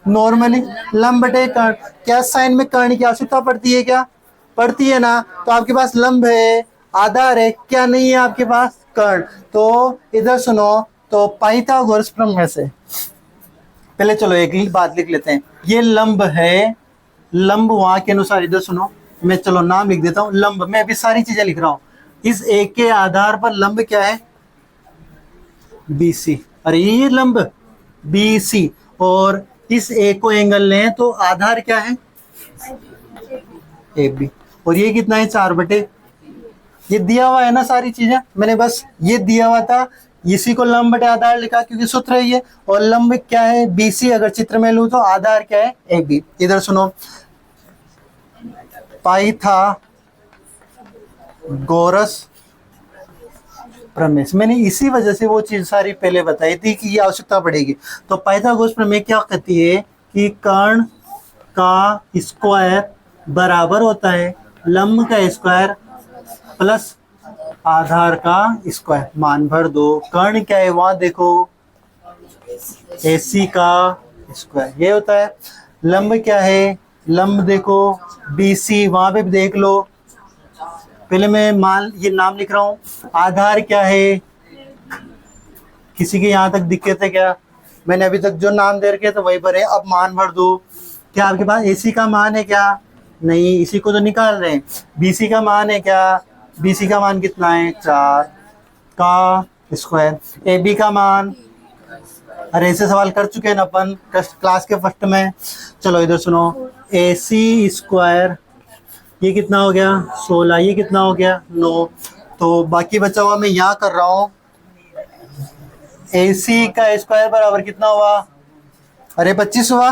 नॉर्मली लंब बटे कर्ण, क्या साइन में कर्ण की आवश्यकता पड़ती है, क्या पड़ती है ना, तो आपके पास लंब है, आधार है, क्या नहीं है आपके पास कर्ण, तो इधर सुनो, तो पाइथागोरस प्रमेय से पहले चलो एक बात लिख लेते हैं, ये लंब है, लंब वहां के अनुसार, इधर सुनो मैं चलो नाम लिख देता हूं, लंब, मैं अभी सारी चीजें लिख रहा हूं, इस एक के आधार पर लंब क्या है BC, अरे ये लंब बी सी, और इस ए को एंगल लें तो आधार क्या है, ए बी। और ये कितना है, 4/, ये दिया हुआ है ना सारी चीजें, मैंने बस ये दिया हुआ था, इसी को लंब बटे आधार लिखा क्योंकि सूत्र है ये। और लंब क्या है, बीसी, अगर चित्र में लूं तो आधार क्या है, ए बी। इधर सुनो, पाइथागोरस प्रमेय, मैंने इसी वजह से वो चीज सारी पहले बताई थी कि ये आवश्यकता पड़ेगी। तो पाइथागोरस प्रमेय क्या कहती है कि कर्ण का स्क्वायर बराबर होता है लंब का स्क्वायर प्लस आधार का स्क्वायर। मान भर दो, कर्ण क्या है वहां देखो, AC का स्क्वायर, ये होता है। लंब क्या है, लंब देखो BC, वहां पे भी देख लो, पहले मैं मान ये नाम लिख रहा हूं। आधार क्या है, किसी के यहां तक दिक्कत है क्या, मैंने अभी तक जो नाम दे रखे तो वही पर है। अब मान भर दो, क्या आपके पास AC का मान है क्या, नहीं, इसी को तो निकाल रहे हैं। BC का मान है क्या, BC का मान कितना है, 4 का स्क्वायर। AB का मान, अरे ऐसे सवाल कर चुके हैं ना अपन क्लास के फर्स्ट में। चलो इधर सुनो, AC स्क्वायर ये कितना हो गया, 16, ये कितना हो गया, 9। तो बाकी बचा हुआ मैं यहाँ कर रहा हूँ, AC का स्क्वायर बराबर कितना हुआ, अरे 25 हुआ,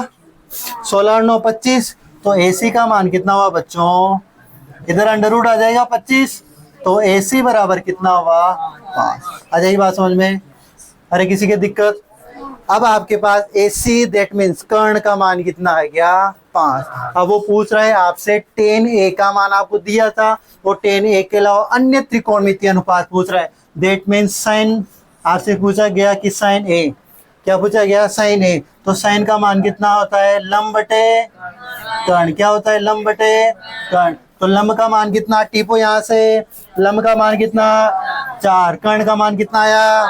16 और 9 25। तो AC का मान कितना हुआ बच्चों, इधर अंडर रूट आ जाएगा 25, तो AC बराबर कितना हुआ, 5। आ जाएगी बात समझ में, अरे किसी की दिक्कत। अब आपके पास AC दैट मीन्स कर्ण का मान कितना आ गया, 5। अब वो पूछ रहा है आपसे tan A का मान, आपको दिया था, वो tan A के अलावा अन्य त्रिकोणमितीय अनुपात पूछ रहा है। दैट मीन्स साइन, आपसे पूछा गया कि साइन A, क्या पूछा गया, साइन A। तो साइन का मान कितना होता है, लंब बटे कर्ण, क्या होता है, लंब बटे कर्ण। तो लंब का मान कितना, टिपो यहाँ से, लंब का मान कितना 4, कर्ण का मान कितना आया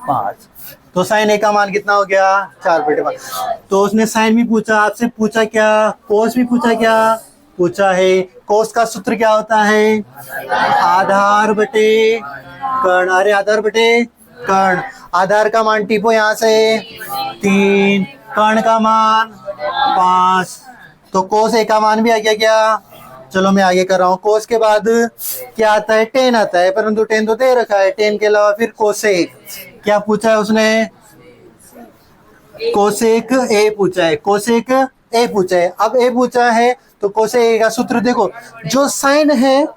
5। तो साइन A का मान कितना हो गया, 4/5। तो उसने साइन भी पूछा, आपसे पूछा क्या, कोस भी पूछा, क्या पूछा है, कोस का सूत्र क्या होता है, आधार बटे कर्ण। अरे आधार बटे कर्ण, आधार का मान टिपो यहाँ से 3, कर्ण का मान 5, तो कोस A का मान भी आ गया क्या। चलो मैं आगे कर रहा हूँ, कोस के बाद क्या आता है, टेन आता है, परंतु टेन तो दे रखा है, टेन के अलावा फिर कोसेक, क्या पूछा है उसने, कोसेक A पूछा है, कोसेक A पूछा है। अब A पूछा है तो कोसेक A का सूत्र देखो, जो साइन है,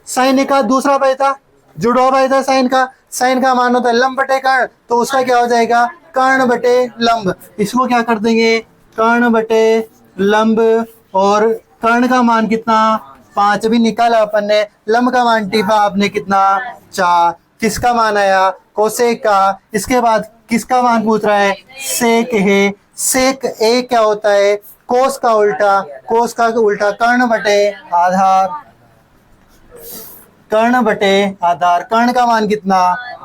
साइन A का दूसरा भाई था, जुड़ा हुआ था साइन का, साइन का मान होता है लंब बटे कर्ण, तो उसका क्या हो जाएगा, कर्ण बटे लंब। इसको क्या कर देंगे, कर्ण बटे लंब, और कर्ण का मान कितना 5 भी निकाला अपन ने, लंब का मान टिपा आपने कितना 4, किसका मान आया, कोसेक का। इसके बाद किसका मान पूछ रहा है, सेक है, सेक A क्या होता है, कोस का उल्टा, कोस का उल्टा कर्ण बटे आधार, कर्ण बटे आधार। कर्ण का मान कितना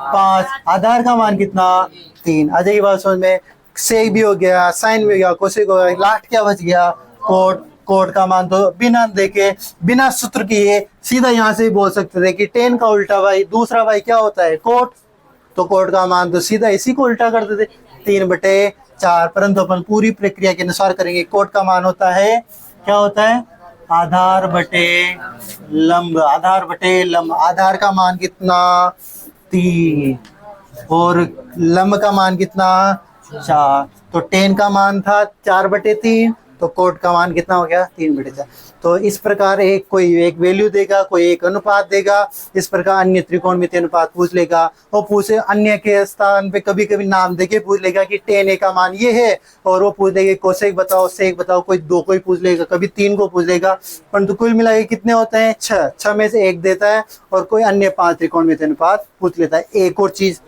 5, आधार का मान कितना 3। आ जाएगी बात समझ में, सेक भी हो गया, साइन भी हो गया, कोसेक हो गया, लास्ट क्या बच गया, कोट। कोट का मान तो बिना देखे, बिना सूत्र किए सीधा यहाँ से बोल सकते थे कि टेन का उल्टा भाई, दूसरा भाई क्या होता है, कोट। तो कोट का मान तो सीधा इसी को उल्टा करते थे, 3/4, परंतु अपन पूरी प्रक्रिया के अनुसार करेंगे। कोट का मान होता है, क्या होता है, आधार बटे लंब, आधार बटे लंब। आधार का मान कितना 3 और लंब का मान कितना 4, तो टेन का मान था 4/3, तो कोट का मान कितना हो गया 3/4। तो इस प्रकार एक कोई एक वैल्यू देगा, कोई एक अनुपात देगा, इस प्रकार अन्य त्रिकोणमितीय अनुपात पूछ लेगा। और पूछे अन्य के स्थान पे कभी कभी नाम देके पूछ लेगा कि tan A का मान ये है, और वो पूछ लेगा कोसेक बताओ, सेक बताओ, कोई 2 को ही पूछ लेगा, कभी 3 को पूछ लेगा, परंतु कुल मिला के कितने होते हैं 6 में से 1 देता है, और कोई अन्य 5 त्रिकोणमितीय अनुपात पूछ लेता है। एक और चीज,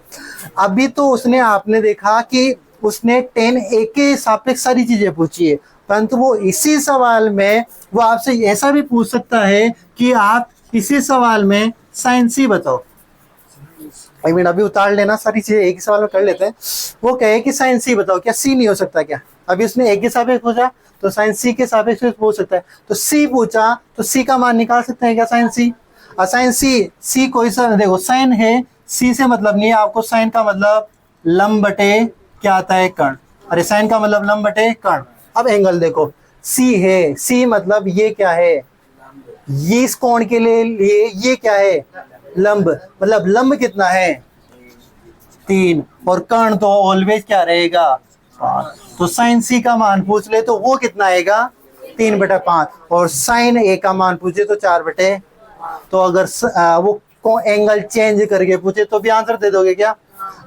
अभी तो उसने आपने देखा कि उसने tan A के सापेक्ष सारी चीजें पूछी है, परंतु वो इसी सवाल में वो आपसे ऐसा भी पूछ सकता है कि आप इसी सवाल में साइन C बताओ। आई मीन अभी उतार लेना, सारी चीजें एक ही सवाल में कर लेते हैं। वो कहे कि साइन C बताओ, क्या C नहीं हो सकता क्या, अभी उसने एक के सापेक्ष पूछा तो साइन C के सापेक्ष पूछ सकता है, तो C पूछा तो C का मान निकाल सकते हैं क्या, साइन C। और साइन C कोई सा देखो, साइन है, C से मतलब नहीं है आपको, साइन का मतलब लंब बटे क्या आता है, कर्ण। अरे साइन का मतलब लंब बटे कर्ण। अब एंगल देखो, सी है, सी मतलब ये क्या है, ये इस कोण के लिए ये क्या है, लंब। मतलब लंब कितना है, 3, और कर्ण तो ऑलवेज क्या रहेगा, 5। तो साइन सी का मान पूछ ले तो वो कितना आएगा, 3/5। और साइन ए का मान पूछे तो 4/। तो अगर वो एंगल चेंज करके पूछे तो भी आंसर दे दोगे क्या।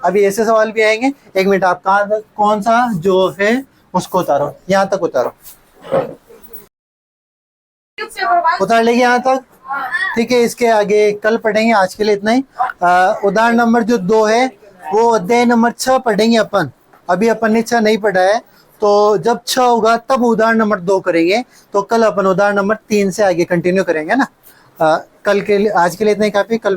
अभी ऐसे सवाल भी आएंगे। 1 मिनट, आप कौन सा जो है उसको उतारो, यहाँ तक उतारो, उतार लेंगे यहाँ तक। ठीक है, इसके आगे कल पढ़ेंगे, आज के लिए इतना ही। उदाहरण नंबर जो 2 है वो अध्याय नंबर 6 पढ़ेंगे अपन। अभी अपन ने 6 नहीं पढ़ा है, तो जब 6 होगा तब उदाहरण नंबर 2 करेंगे। तो कल अपन उदाहरण नंबर 3 से आगे कंटिन्यू करेंगे ना। कल के लिए, आज के लिए इतना ही काफी। कल